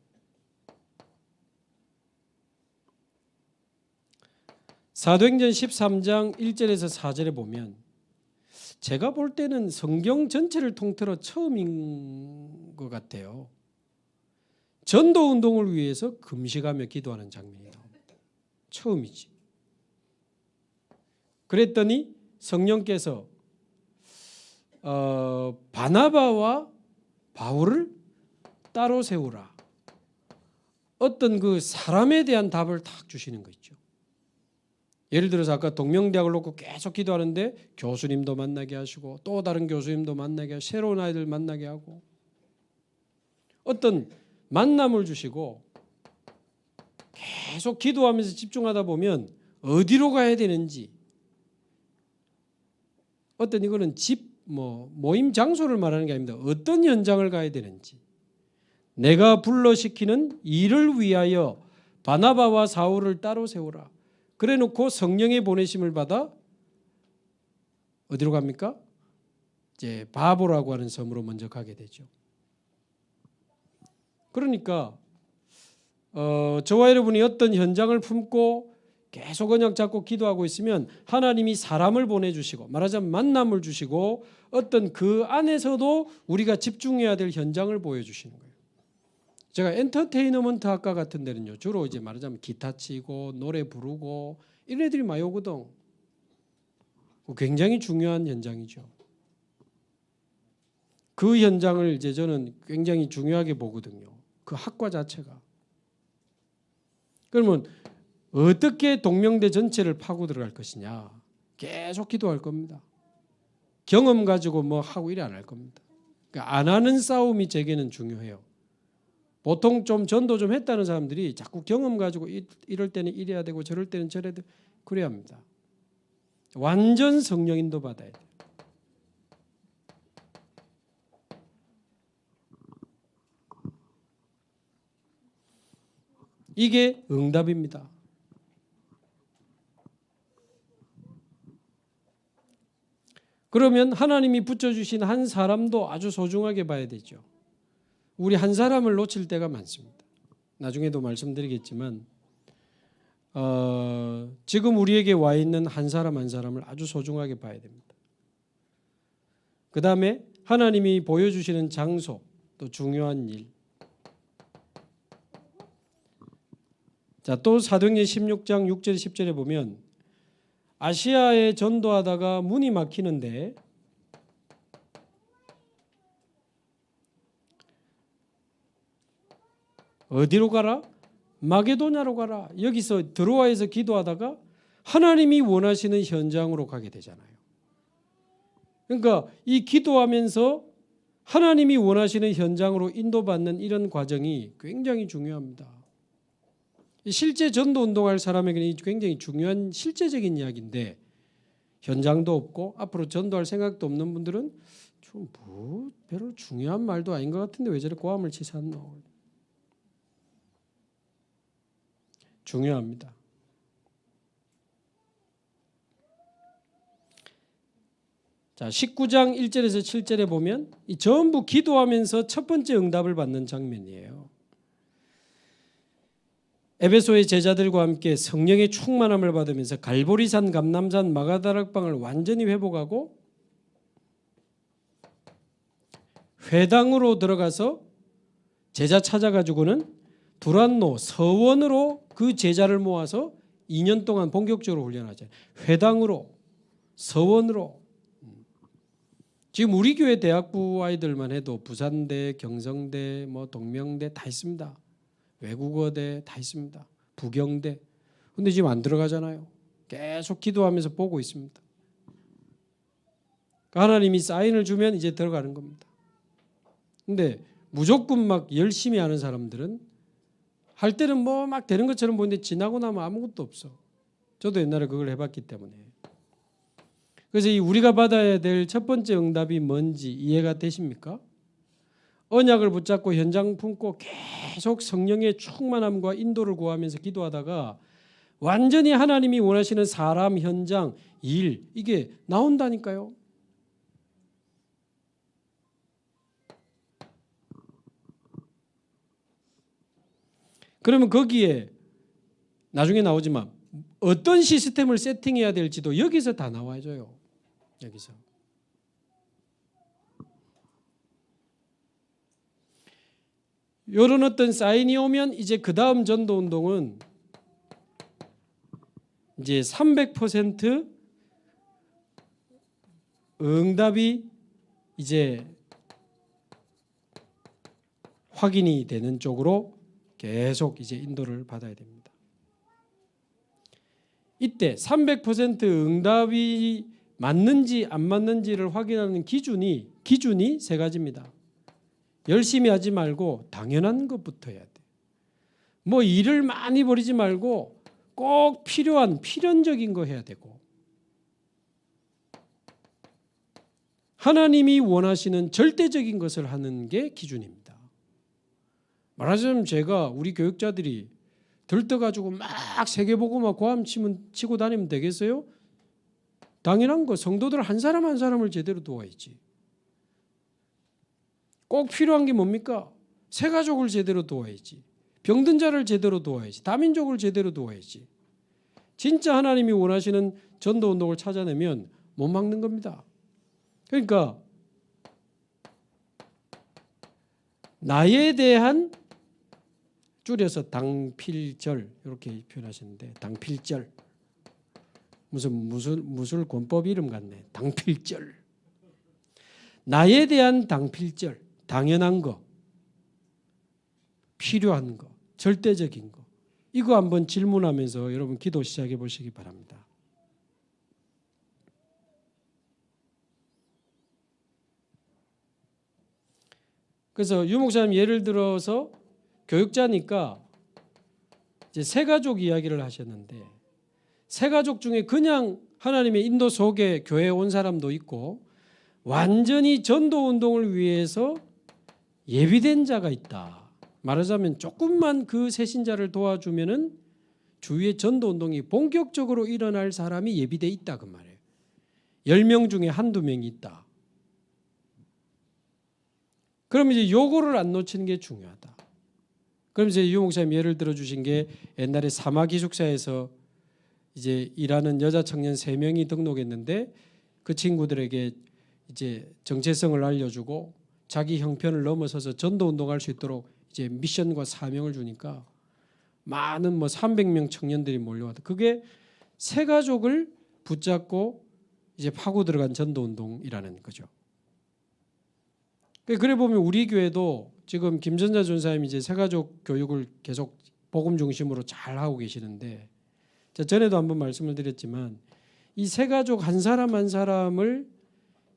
사도행전 13장 1절에서 4절에 보면 제가 볼 때는 성경 전체를 통틀어 처음인 것 같아요. 전도 운동을 위해서 금식하며 기도하는 장면이 나옵니다. 처음이지. 그랬더니 성령께서 바나바와 바울을 따로 세우라. 어떤 그 사람에 대한 답을 딱 주시는 거 있죠. 예를 들어서 아까 동명대학을 놓고 계속 기도하는데 교수님도 만나게 하시고 또 다른 교수님도 만나게 하시고 새로운 아이들 만나게 하고 어떤 만남을 주시고 계속 기도하면서 집중하다 보면 어디로 가야 되는지, 어떤 이거는 모임 장소를 말하는 게 아닙니다. 어떤 현장을 가야 되는지, 내가 불러시키는 일을 위하여 바나바와 사울을 따로 세우라. 그래 놓고 성령의 보내심을 받아 어디로 갑니까? 이제 바보라고 하는 섬으로 먼저 가게 되죠. 그러니까 저와 여러분이 어떤 현장을 품고 계속 언약 잡고 기도하고 있으면 하나님이 사람을 보내주시고, 말하자면 만남을 주시고, 어떤 그 안에서도 우리가 집중해야 될 현장을 보여주시는 거예요. 제가 엔터테이너먼트 학과 같은 데는요, 주로 이제 말하자면 기타 치고 노래 부르고 이런 애들이 많이 오거든. 굉장히 중요한 현장이죠. 그 현장을 이제 저는 굉장히 중요하게 보거든요. 그 학과 자체가. 그러면 어떻게 동명대 전체를 파고 들어갈 것이냐? 계속 기도할 겁니다. 경험 가지고 뭐 하고 이래 안 할 겁니다. 그러니까 안 하는 싸움이 제게는 중요해요. 보통 좀 전도 좀 했다는 사람들이 자꾸 경험 가지고 이럴 때는 이래야 되고 저럴 때는 저래야 되고 그래야 합니다. 완전 성령 인도 받아야 돼요. 이게 응답입니다. 그러면 하나님이 붙여주신 한 사람도 아주 소중하게 봐야 되죠. 우리 한 사람을 놓칠 때가 많습니다. 나중에도 말씀드리겠지만 지금 우리에게 와 있는 한 사람 한 사람을 아주 소중하게 봐야 됩니다. 그 다음에 하나님이 보여주시는 장소, 또 중요한 일. 자, 또 사도행전 16장 6절 10절에 보면 아시아에 전도하다가 문이 막히는데 어디로 가라? 마게도냐로 가라. 여기서 드로아에서 기도하다가 하나님이 원하시는 현장으로 가게 되잖아요. 그러니까 이 기도하면서 하나님이 원하시는 현장으로 인도받는 이런 과정이 굉장히 중요합니다. 실제 전도 운동할 사람에게는 굉장히 중요한 실제적인 이야기인데 현장도 없고 앞으로 전도할 생각도 없는 분들은 좀 별로 중요한 말도 아닌 것 같은데 왜 저래 고함을 치솟노? 중요합니다. 자, 19장 1절에서 7절에 보면 이 전부 기도하면서 첫 번째 응답을 받는 장면이에요. 에베소의 제자들과 함께 성령의 충만함을 받으면서 갈보리산, 감람산, 마가다락방을 완전히 회복하고 회당으로 들어가서 제자 찾아가지고는 두란노 서원으로 그 제자를 모아서 2년 동안 본격적으로 훈련하잖아요. 회당으로, 서원으로. 지금 우리 교회 대학부 아이들만 해도 부산대, 경성대, 동명대 다 있습니다. 외국어대 다 있습니다. 부경대. 근데 지금 안 들어가잖아요. 계속 기도하면서 보고 있습니다. 하나님이 사인을 주면 이제 들어가는 겁니다. 근데 무조건 막 열심히 하는 사람들은 할 때는 뭐 막 되는 것처럼 보이는데 지나고 나면 아무것도 없어. 저도 옛날에 그걸 해봤기 때문에. 그래서 이 우리가 받아야 될 첫 번째 응답이 뭔지 이해가 되십니까? 언약을 붙잡고 현장 품고 계속 성령의 충만함과 인도를 구하면서 기도하다가 완전히 하나님이 원하시는 사람, 현장, 일 이게 나온다니까요. 그러면 거기에 나중에 나오지만 어떤 시스템을 세팅해야 될지도 여기서 다 나와줘요. 여기서. 이런 어떤 사인이 오면 이제 그 다음 전도 운동은 이제 300% 응답이 이제 확인이 되는 쪽으로 계속 이제 인도를 받아야 됩니다. 이때 300% 응답이 맞는지 안 맞는지를 확인하는 기준이 세 가지입니다. 열심히 하지 말고 당연한 것부터 해야 돼. 뭐 일을 많이 벌이지 말고 꼭 필요한 필연적인 거 해야 되고 하나님이 원하시는 절대적인 것을 하는 게 기준입니다. 말하자면 제가 우리 교육자들이 들떠가지고 막 세계복음화 고함 치고 다니면 되겠어요? 당연한 거 성도들 한 사람 한 사람을 제대로 도와야지. 꼭 필요한 게 뭡니까? 새 가족을 제대로 도와야지. 병든 자를 제대로 도와야지. 다민족을 제대로 도와야지. 진짜 하나님이 원하시는 전도 운동을 찾아내면 못 막는 겁니다. 그러니까 나에 대한 줄여서 당필절 이렇게 표현하시는데 당필절 무슨 권법 이름 같네. 당필절. 나에 대한 당필절. 당연한 거, 필요한 거, 절대적인 거. 이거 한번 질문하면서 여러분 기도 시작해 보시기 바랍니다. 그래서 유 목사님 예를 들어서 교육자니까 이제 새 가족 이야기를 하셨는데 새 가족 중에 그냥 하나님의 인도 속에 교회에 온 사람도 있고 완전히 전도 운동을 위해서 예비된 자가 있다. 말하자면 조금만 그 새신자를 도와주면은 주위의 전도 운동이 본격적으로 일어날 사람이 예비돼 있다 그 말이에요. 10명 중에 한두 명이 있다. 그럼 이제 요거를 안 놓치는 게 중요하다. 그럼 이제 유 목사님 예를 들어 주신 게 옛날에 사마 기숙사에서 이제 일하는 여자 청년 3명이 등록했는데 그 친구들에게 이제 정체성을 알려주고 자기 형편을 넘어서서 전도 운동할 수 있도록 이제 미션과 사명을 주니까 많은 300명 청년들이 몰려왔다. 그게 새 가족을 붙잡고 이제 파고 들어간 전도 운동이라는 거죠. 그래 보면 우리 교회도 지금 김전자 전사님이 이제 새 가족 교육을 계속 복음 중심으로 잘 하고 계시는데 전에도 한번 말씀을 드렸지만 이 새 가족 한 사람 한 사람을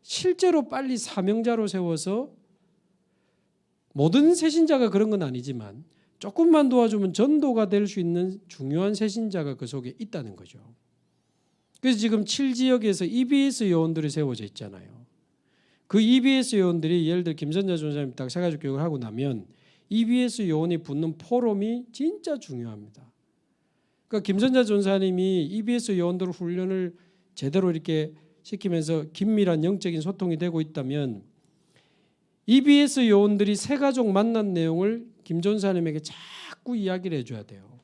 실제로 빨리 사명자로 세워서 모든 새신자가 그런 건 아니지만 조금만 도와주면 전도가 될 수 있는 중요한 새신자가 그 속에 있다는 거죠. 그래서 지금 7지역에서 EBS 요원들이 세워져 있잖아요. 그 EBS 요원들이 예를 들어 김선자 전사님 딱 새 가족 교육을 하고 나면 EBS 요원이 붙는 포럼이 진짜 중요합니다. 그러니까 김선자 전사님이 EBS 요원들 훈련을 제대로 이렇게 시키면서 긴밀한 영적인 소통이 되고 있다면 EBS 요원들이 새 가족 만난 내용을 김 전사님에게 자꾸 이야기를 해줘야 돼요.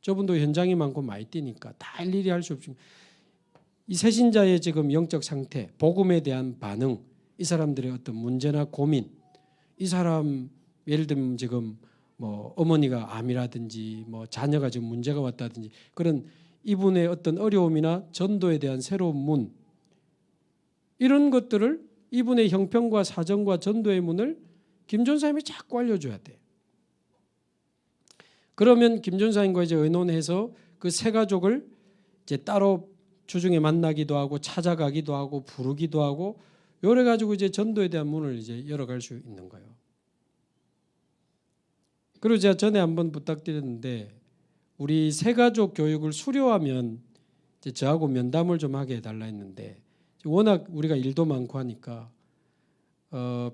저분도 현장이 많고 많이 뛰니까 다 일일이 할 수 없이 이 새신자의 지금 영적 상태, 복음에 대한 반응, 이 사람들의 어떤 문제나 고민, 이 사람 예를 들면 지금 어머니가 암이라든지 자녀가 지금 문제가 왔다든지 그런 이분의 어떤 어려움이나 전도에 대한 새로운 문 이런 것들을 이분의 형편과 사정과 전도의 문을 김 전사님이 자꾸 알려줘야 돼. 그러면 김 전사님과 이제 의논해서 그 새 가족을 이제 따로 주중에 만나기도 하고 찾아가기도 하고 부르기도 하고 요래 가지고 이제 전도에 대한 문을 이제 열어갈 수 있는 거예요. 그리고 제가 전에 한번 부탁드렸는데 우리 새가족 교육을 수료하면 이제 저하고 면담을 좀 하게 해달라 했는데 워낙 우리가 일도 많고 하니까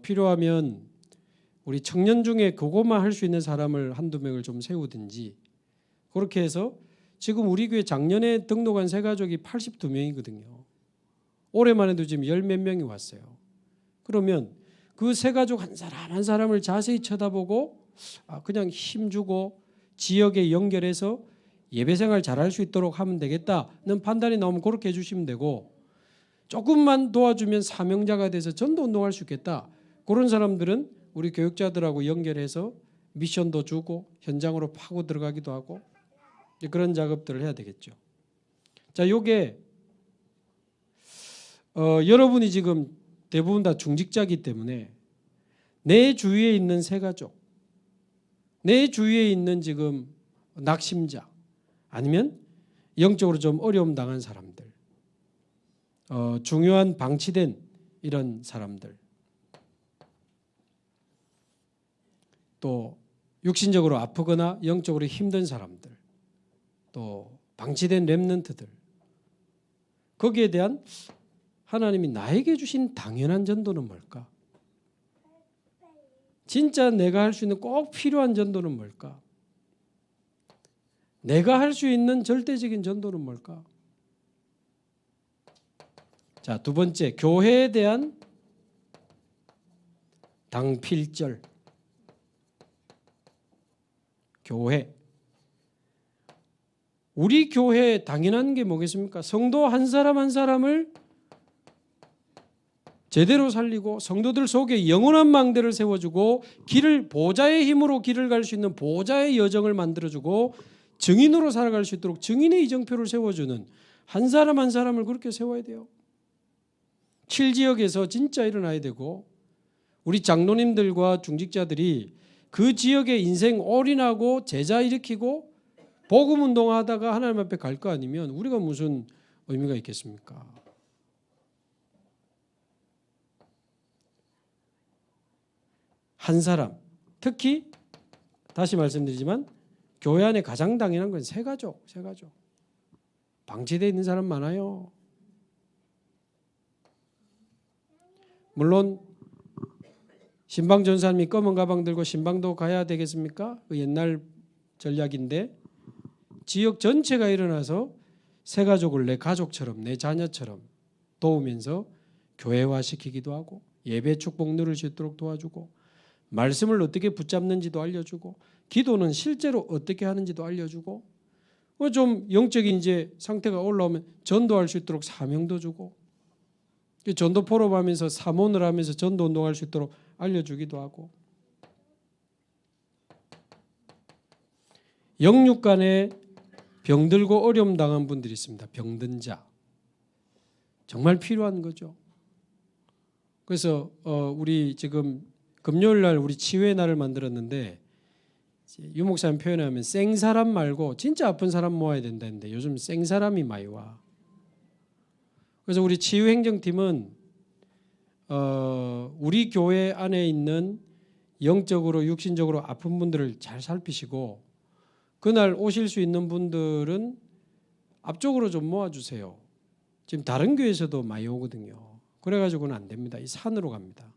필요하면 우리 청년 중에 그것만 할 수 있는 사람을 한두 명을 좀 세우든지 그렇게 해서 지금 우리 교회 작년에 등록한 새가족이 82명이거든요. 올해만 해도 지금 10몇 명이 왔어요. 그러면 그 새가족 한 사람 한 사람을 자세히 쳐다보고 그냥 힘주고 지역에 연결해서 예배생활 잘할 수 있도록 하면 되겠다는 판단이 나오면 그렇게 해주시면 되고, 조금만 도와주면 사명자가 돼서 전도 운동할 수 있겠다, 그런 사람들은 우리 교육자들하고 연결해서 미션도 주고 현장으로 파고 들어가기도 하고 그런 작업들을 해야 되겠죠. 자, 요게 여러분이 지금 대부분 다 중직자이기 때문에 내 주위에 있는 새가족, 내 주위에 있는 지금 낙심자, 아니면 영적으로 좀 어려움 당한 사람들, 중요한 방치된 이런 사람들, 또 육신적으로 아프거나 영적으로 힘든 사람들, 또 방치된 렘넌트들, 거기에 대한 하나님이 나에게 주신 당연한 전도는 뭘까? 진짜 내가 할 수 있는 꼭 필요한 전도는 뭘까? 내가 할 수 있는 절대적인 전도는 뭘까? 자, 두 번째, 교회에 대한 당필절. 교회. 우리 교회에 당연한 게 뭐겠습니까? 성도 한 사람 한 사람을 제대로 살리고 성도들 속에 영원한 망대를 세워주고 길을, 보좌의 힘으로 길을 갈 수 있는 보좌의 여정을 만들어주고 증인으로 살아갈 수 있도록 증인의 이정표를 세워주는 한 사람 한 사람을 그렇게 세워야 돼요. 7지역에서 진짜 일어나야 되고, 우리 장로님들과 중직자들이 그 지역에 인생 올인하고 제자 일으키고 복음 운동하다가 하나님 앞에 갈 거 아니면 우리가 무슨 의미가 있겠습니까? 한 사람, 특히 다시 말씀드리지만 교회 안에 가장 당연한 건 새가족. 방치되어 있는 사람 많아요. 물론 신방 전사님이 검은 가방 들고 신방도 가야 되겠습니까? 그 옛날 전략인데, 지역 전체가 일어나서 새가족을 내 가족처럼, 내 자녀처럼 도우면서 교회화시키기도 하고 예배 축복 누릴 수 있도록 도와주고, 말씀을 어떻게 붙잡는지도 알려주고, 기도는 실제로 어떻게 하는지도 알려주고, 좀 영적인 이제 상태가 올라오면 전도할 수 있도록 사명도 주고, 전도 포럼하면서 사모를 하면서 전도 운동할 수 있도록 알려주기도 하고, 영육 간에 병들고 어려움 당한 분들이 있습니다. 병든 자. 정말 필요한 거죠. 그래서 우리 지금 금요일 날 우리 치유의 날을 만들었는데, 유 목사님 표현하면 생사람 말고 진짜 아픈 사람 모아야 된다는데 요즘 생사람이 많이 와. 그래서 우리 치유행정팀은 우리 교회 안에 있는 영적으로 육신적으로 아픈 분들을 잘 살피시고, 그날 오실 수 있는 분들은 앞쪽으로 좀 모아주세요. 지금 다른 교회에서도 많이 오거든요. 그래가지고는 안 됩니다. 이 산으로 갑니다.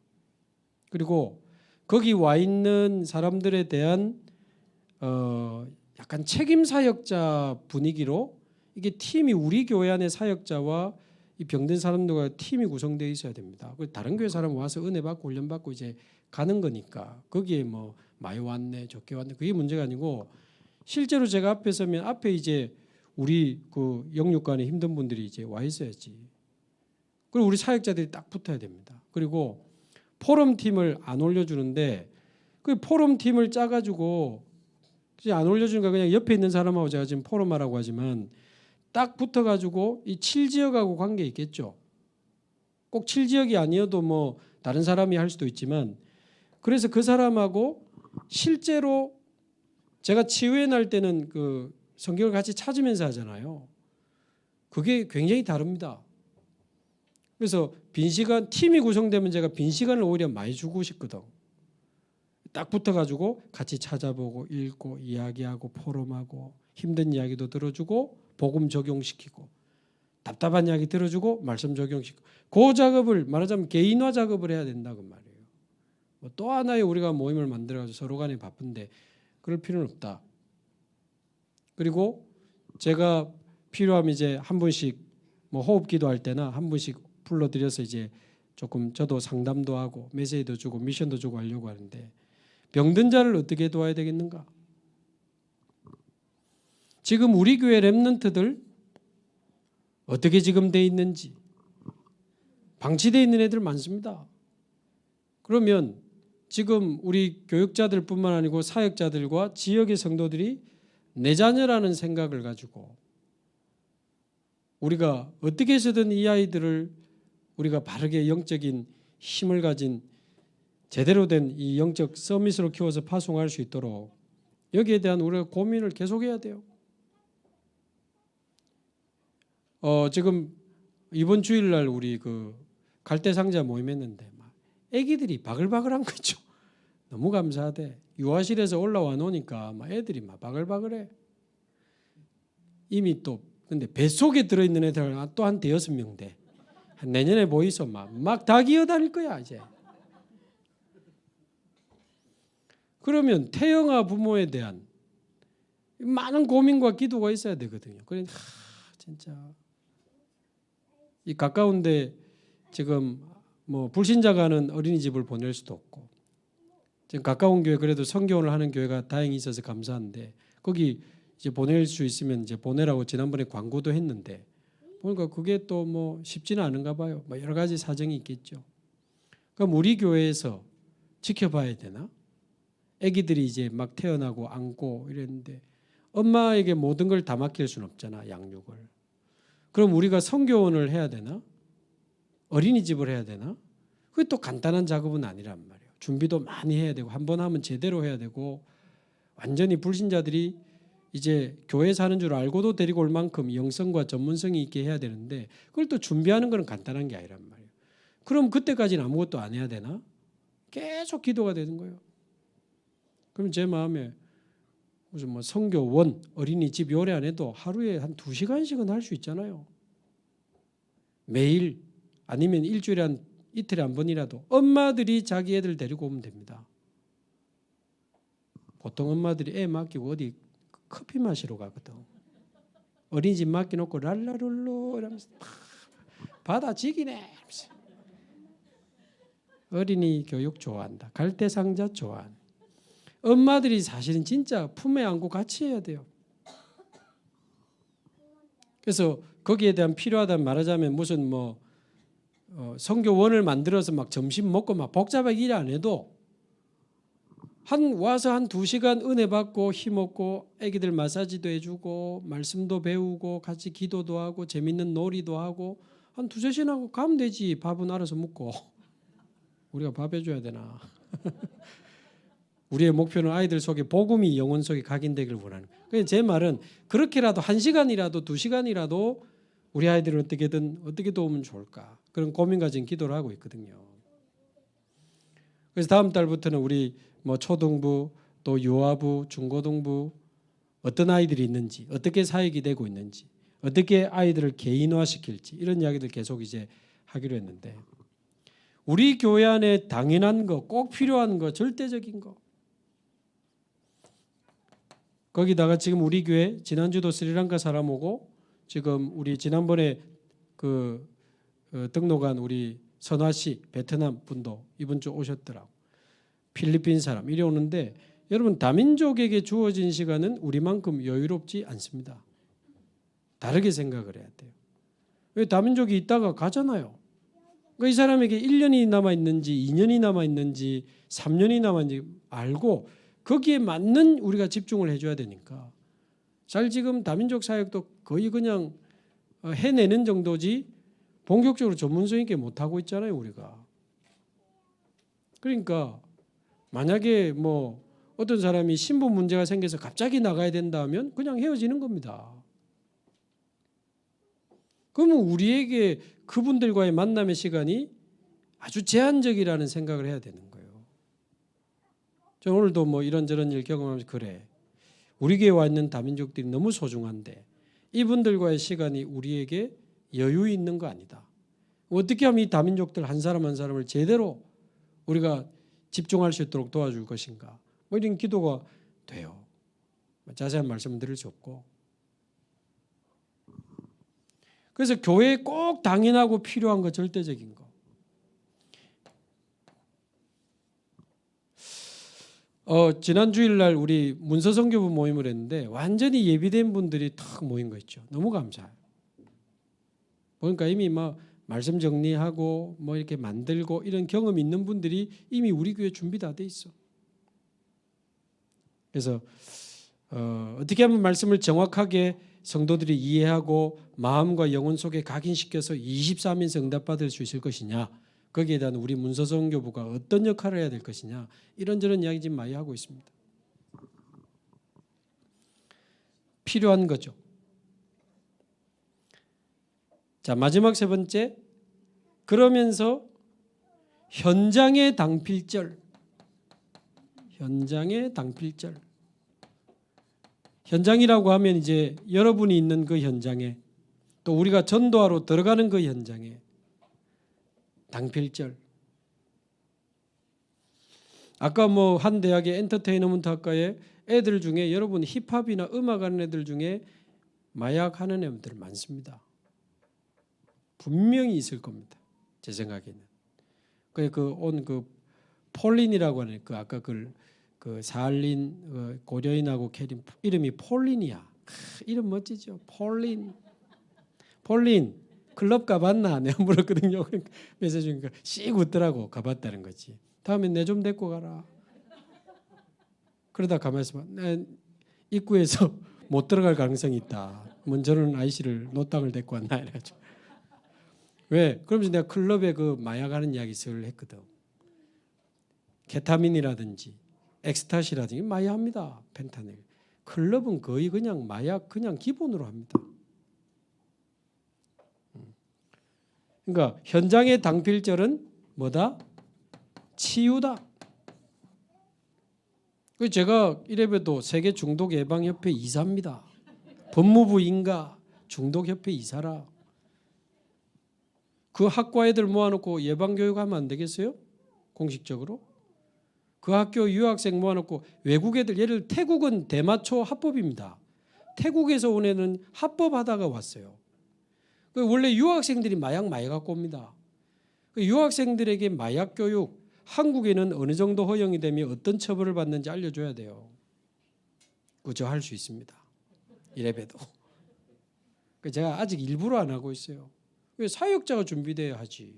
그리고 거기 와 있는 사람들에 대한 약간 책임 사역자 분위기로, 이게 팀이 우리 교회 안에 사역자와 이 병든 사람들과 팀이 구성되어 있어야 됩니다. 다른 교회 사람 와서 은혜 받고 훈련 받고 이제 가는 거니까 거기에 뭐 많이 왔네 적게 왔네 그게 문제가 아니고, 실제로 제가 앞에 서면 앞에 이제 우리 그 영육간에 힘든 분들이 이제 와 있어야지. 그리고 우리 사역자들이 딱 붙어야 됩니다. 그리고 포럼 팀을 안 올려주는데, 그 포럼 팀을 짜가지고 안 올려주니까 그냥 옆에 있는 사람하고, 제가 지금 포럼하라고 하지만 딱 붙어가지고 이 7지역하고 관계 있겠죠. 꼭 7지역이 아니어도 뭐 다른 사람이 할 수도 있지만, 그래서 그 사람하고 실제로 제가 치유회 날 때는 그 성경을 같이 찾으면서 하잖아요. 그게 굉장히 다릅니다. 그래서 빈 시간, 팀이 구성되면 제가 빈 시간을 오히려 많이 주고 싶거든. 딱 붙어가지고 같이 찾아보고 읽고 이야기하고 포럼하고 힘든 이야기도 들어주고 복음 적용시키고 답답한 이야기 들어주고 말씀 적용시키고 그 작업을 말하자면 개인화 작업을 해야 된다고 말이에요. 또 하나의 우리가 모임을 만들어가지고 서로 간에 바쁜데 그럴 필요는 없다. 그리고 제가 필요하면 이제 한 분씩 뭐 호흡기도 할 때나 한 분씩 불러드려서 이제 조금 저도 상담도 하고 메시지도 주고 미션도 주고 하려고 하는데 병든 자를 어떻게 도와야 되겠는가? 지금 우리 교회 렘넌트들 어떻게 지금 돼 있는지 방치되어 있는 애들 많습니다. 그러면 지금 우리 교육자들뿐만 아니고 사역자들과 지역의 성도들이 내 자녀라는 생각을 가지고 우리가 어떻게 해서든 이 아이들을 우리가 바르게 영적인 힘을 가진 제대로 된 이 영적 서밋으로 키워서 파송할 수 있도록 여기에 대한 우리가 고민을 계속해야 돼요. 지금 이번 주일날 우리 그 갈대상자 모임했는데 막 애기들이 바글바글한 거죠. 너무 감사하대. 유아실에서 올라와 놓으니까 막 애들이 막 바글바글해. 이미 또 근데 뱃속에 들어있는 애들 또 한 대여섯 명 돼. 내년에 보이소 막 다 기어다닐 거야 이제. 그러면 태영아 부모에 대한 많은 고민과 기도가 있어야 되거든요. 그래 진짜 이 가까운데 지금 뭐 불신자가 하는 어린이집을 보낼 수도 없고 지금 가까운 교회 그래도 성교원을 하는 교회가 다행히 있어서 감사한데 거기 이제 보낼 수 있으면 이제 보내라고 지난번에 광고도 했는데 보니까 그게 또 뭐 쉽지는 않은가 봐요. 뭐 여러 가지 사정이 있겠죠. 그럼 우리 교회에서 지켜봐야 되나? 아기들이 이제 막 태어나고 안고 이랬는데 엄마에게 모든 걸 다 맡길 수는 없잖아, 양육을. 그럼 우리가 성교원을 해야 되나? 어린이집을 해야 되나? 그게 또 간단한 작업은 아니란 말이에요. 준비도 많이 해야 되고 한 번 하면 제대로 해야 되고 완전히 불신자들이 이제 교회 사는 줄 알고도 데리고 올 만큼 영성과 전문성이 있게 해야 되는데 그걸 또 준비하는 건 간단한 게 아니란 말이에요. 그럼 그때까지는 아무것도 안 해야 되나? 계속 기도가 되는 거예요. 그럼 제 마음에 무슨 뭐 성교원, 어린이집 요래 안 해도 하루에 한 2시간씩은 할 수 있잖아요. 매일 아니면 일주일에 이틀에 한 번이라도 엄마들이 자기 애들 데리고 오면 됩니다. 보통 엄마들이 애 맡기고 어디 커피 마시러 가거든. 어린이집 맡겨놓고 랄라룰루 이러면서 받아지기네. 어린이 교육 좋아한다. 갈대상자 좋아한다. 엄마들이 사실은 진짜 품에 안고 같이 해야 돼요. 그래서 거기에 대한 필요하다면 말하자면 무슨 뭐 성교원을 만들어서 막 점심 먹고 막 복잡하게 일 안 해도 와서 한 2시간 은혜 받고 힘 얻고 애기들 마사지도 해주고 말씀도 배우고 같이 기도도 하고 재밌는 놀이도 하고 한 2-3시간 하고 가면 되지. 밥은 알아서 먹고. 우리가 밥 해줘야 되나. 우리의 목표는 아이들 속에 복음이 영혼 속에 각인되길 원하는 거예요. 그래서 제 말은 그렇게라도 1시간이라도 2시간이라도 우리 아이들을 어떻게 도우면 좋을까. 그런 고민 가진 기도를 하고 있거든요. 그래서 다음 달부터는 우리 뭐 초등부 또 유아부 중고등부 어떤 아이들이 있는지 어떻게 사역이 되고 있는지 어떻게 아이들을 개인화시킬지 이런 이야기들 계속 이제 하기로 했는데 우리 교회 안에 당연한 거 꼭 필요한 거 절대적인 거 거기다가 지금 우리 교회 지난주도 스리랑카 사람 오고 지금 우리 지난번에 등록한 우리 선화 씨 베트남 분도 이번 주 오셨더라고. 필리핀 사람 이리 오는데 여러분 다민족에게 주어진 시간은 우리만큼 여유롭지 않습니다. 다르게 생각을 해야 돼요. 왜 다민족이 있다가 가잖아요. 그러니까 이 사람에게 1년이 남아있는지 2년이 남아있는지 3년이 남아있는지 알고 거기에 맞는 우리가 집중을 해줘야 되니까 잘 지금 다민족 사역도 거의 그냥 해내는 정도지 본격적으로 전문성 있게 못하고 있잖아요 우리가. 그러니까 만약에 뭐 어떤 사람이 신분 문제가 생겨서 갑자기 나가야 된다 하면 그냥 헤어지는 겁니다. 그러면 우리에게 그분들과의 만남의 시간이 아주 제한적이라는 생각을 해야 되는 거예요. 저 오늘도 뭐 이런저런 일 경험하면서 그래. 우리 교회에 와 있는 다민족들이 너무 소중한데 이분들과의 시간이 우리에게 여유 있는 거 아니다. 어떻게 하면 이 다민족들 한 사람 한 사람을 제대로 우리가 집중할 수 있도록 도와줄 것인가. 뭐 이런 기도가 돼요. 자세한 말씀은 드릴 수 없고. 그래서 교회에 꼭 당연하고 필요한 거, 절대적인 거. 지난 주일날 우리 문서선교부 모임을 했는데 완전히 예비된 분들이 탁 모인 거 있죠. 너무 감사해요. 보니까 이미 막 말씀 정리하고 뭐 이렇게 만들고 이런 경험 있는 분들이 이미 우리 교회 준비 다 돼 있어. 그래서 어떻게 하면 말씀을 정확하게 성도들이 이해하고 마음과 영혼 속에 각인시켜서 23인서 응답받을 수 있을 것이냐, 거기에 대한 우리 문서선교부가 어떤 역할을 해야 될 것이냐, 이런저런 이야기 지금 많이 하고 있습니다. 필요한 거죠. 자, 마지막 세 번째, 그러면서 현장의 당필절. 현장의 당필절. 현장이라고 하면 이제 여러분이 있는 그 현장에, 또 우리가 전도하러 들어가는 그 현장에 당필절. 아까 뭐 한 대학의 엔터테이너먼트 학과에 애들 중에 여러분 힙합이나 음악 하는 애들 중에 마약 하는 애들 많습니다. 분명히 있을 겁니다. 제 생각에는. 그 폴린이라고 하는 그 아까 그 사할린 고려인하고 캐린 이름이 폴린이야. 이름 멋지죠. 폴린 클럽 가봤나? 내가 물었거든요. 메시지 주니까 씩 웃더라고. 가봤다는 거지. 다음에 내 좀 데리고 가라. 그러다 가만히 있으면 입구에서 못 들어갈 가능성이 있다. 먼저는 아이씨를 노땅을 데리고 왔나 이래가지고. 왜? 그러면서 내가 클럽에 그 마약하는 이야기를 했거든. 케타민이라든지 엑스타시라든지 많이 합니다. 펜타닐. 클럽은 거의 그냥 마약 그냥 기본으로 합니다. 그러니까 현장의 당필절은 뭐다? 치유다. 제가 이래봬도 세계 중독 예방 협회 이사입니다. 법무부 인가 중독협회 이사라. 그 학과 애들 모아놓고 예방 교육하면 안 되겠어요? 공식적으로? 그 학교 유학생 모아놓고 외국 애들, 예를 들어 태국은 대마초 합법입니다. 태국에서 온 애는 합법하다가 왔어요. 원래 유학생들이 마약 많이 갖고 옵니다. 유학생들에게 마약 교육, 한국에는 어느 정도 허용이 되면 어떤 처벌을 받는지 알려줘야 돼요. 그저 할 수 있습니다. 이래봬도. 제가 아직 일부러 안 하고 있어요. 왜? 사역자가 준비돼야 하지.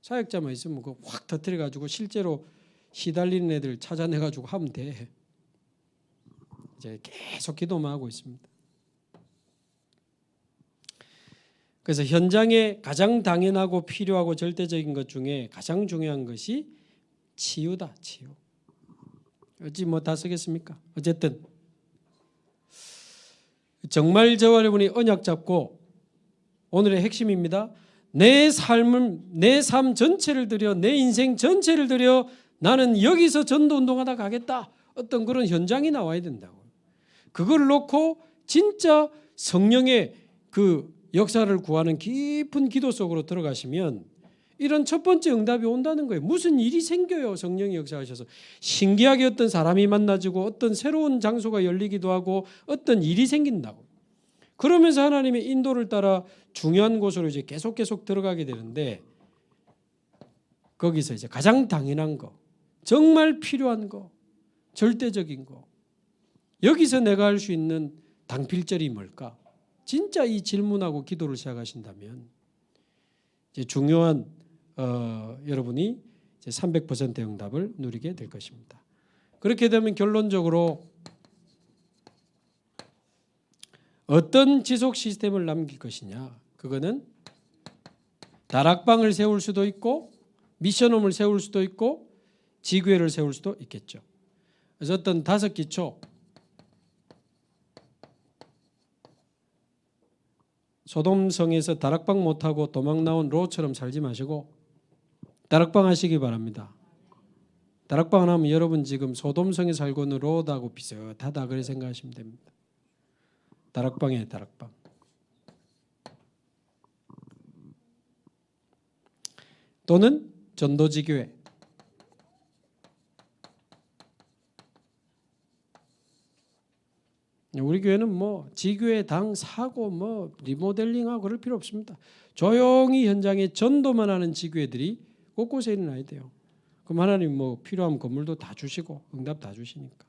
사역자만 있으면 그거 확 터뜨려가지고 실제로 시달리는 애들 찾아내가지고 하면 돼. 이제 계속 기도만 하고 있습니다. 그래서 현장에 가장 당연하고 필요하고 절대적인 것 중에 가장 중요한 것이 치유다. 치유. 어찌 뭐 다 쓰겠습니까? 어쨌든 정말 저와 여러분이 언약 잡고, 오늘의 핵심입니다. 내 삶 전체를 들여, 내 인생 전체를 들여 나는 여기서 전도 운동하다 가겠다. 어떤 그런 현장이 나와야 된다고. 그걸 놓고 진짜 성령의 그 역사를 구하는 깊은 기도 속으로 들어가시면 이런 첫 번째 응답이 온다는 거예요. 무슨 일이 생겨요. 성령이 역사하셔서 신기하게 어떤 사람이 만나지고 어떤 새로운 장소가 열리기도 하고 어떤 일이 생긴다고. 그러면서 하나님의 인도를 따라 중요한 곳으로 이제 계속 들어가게 되는데, 거기서 이제 가장 당연한 거, 정말 필요한 거, 절대적인 거, 여기서 내가 할 수 있는 당필절이 뭘까? 진짜 이 질문하고 기도를 시작하신다면 이제 중요한 여러분이 이제 300%의 응답을 누리게 될 것입니다. 그렇게 되면 결론적으로 어떤 지속 시스템을 남길 것이냐? 그거는 다락방을 세울 수도 있고 미션홈을 세울 수도 있고 지교회를 세울 수도 있겠죠. 그래서 어떤 5기초, 소돔성에서 다락방 못하고 도망 나온 롯처럼 살지 마시고 다락방 하시기 바랍니다. 다락방 하면 여러분 지금 소돔성에 살고 있는 롯하고 비슷하다 그렇게 생각하시면 됩니다. 다락방이에요, 다락방. 또는 전도지교회. 우리 교회는 뭐 지교회 당 사고 뭐 리모델링하고 그럴 필요 없습니다. 조용히 현장에 전도만 하는 지교회들이 곳곳에 일어나야 돼요. 그럼 하나님 뭐 필요한 건물도 다 주시고 응답 다 주시니까.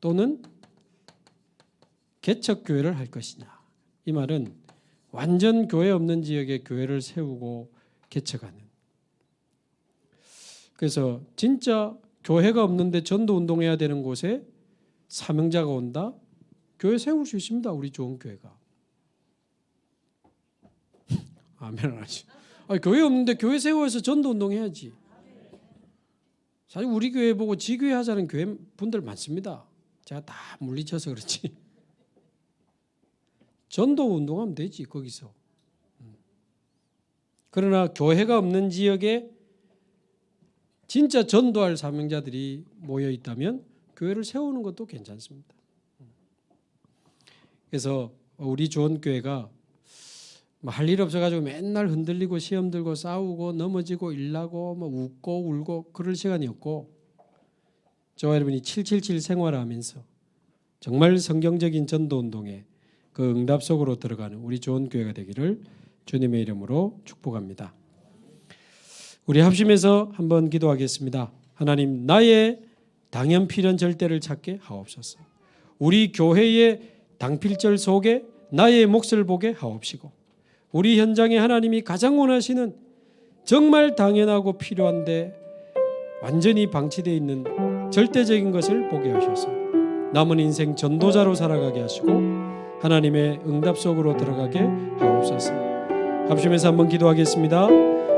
또는 개척교회를 할 것이냐. 이 말은 완전 교회 없는 지역에 교회를 세우고 개척하는. 그래서 진짜 교회가 없는데 전도 운동해야 되는 곳에 사명자가 온다? 교회 세울 수 있습니다. 우리 좋은 교회가. 아멘 안 하지. 교회 없는데 교회 세워서 전도 운동해야지. 사실 우리 교회 보고 지교회 하자는 교회 분들 많습니다. 제가 다 물리쳐서 그렇지. 전도 운동하면 되지 거기서. 그러나 교회가 없는 지역에 진짜 전도할 사명자들이 모여 있다면 교회를 세우는 것도 괜찮습니다. 그래서 우리 조원교회가 할 일 없어가지고 맨날 흔들리고 시험 들고 싸우고 넘어지고 일나고 뭐 웃고 울고 그럴 시간이 없고 저와 여러분이 777 생활하면서 정말 성경적인 전도운동에 그 응답 속으로 들어가는 우리 조원교회가 되기를 주님의 이름으로 축복합니다. 우리 합심해서 한번 기도하겠습니다. 하나님, 나의 당연필연 절대를 찾게 하옵소서. 우리 교회의 당필절 속에 나의 몫을 보게 하옵시고 우리 현장에 하나님이 가장 원하시는 정말 당연하고 필요한데 완전히 방치되어 있는 절대적인 것을 보게 하셔서 남은 인생 전도자로 살아가게 하시고 하나님의 응답 속으로 들어가게 하옵소서. 합심해서 한번 기도하겠습니다.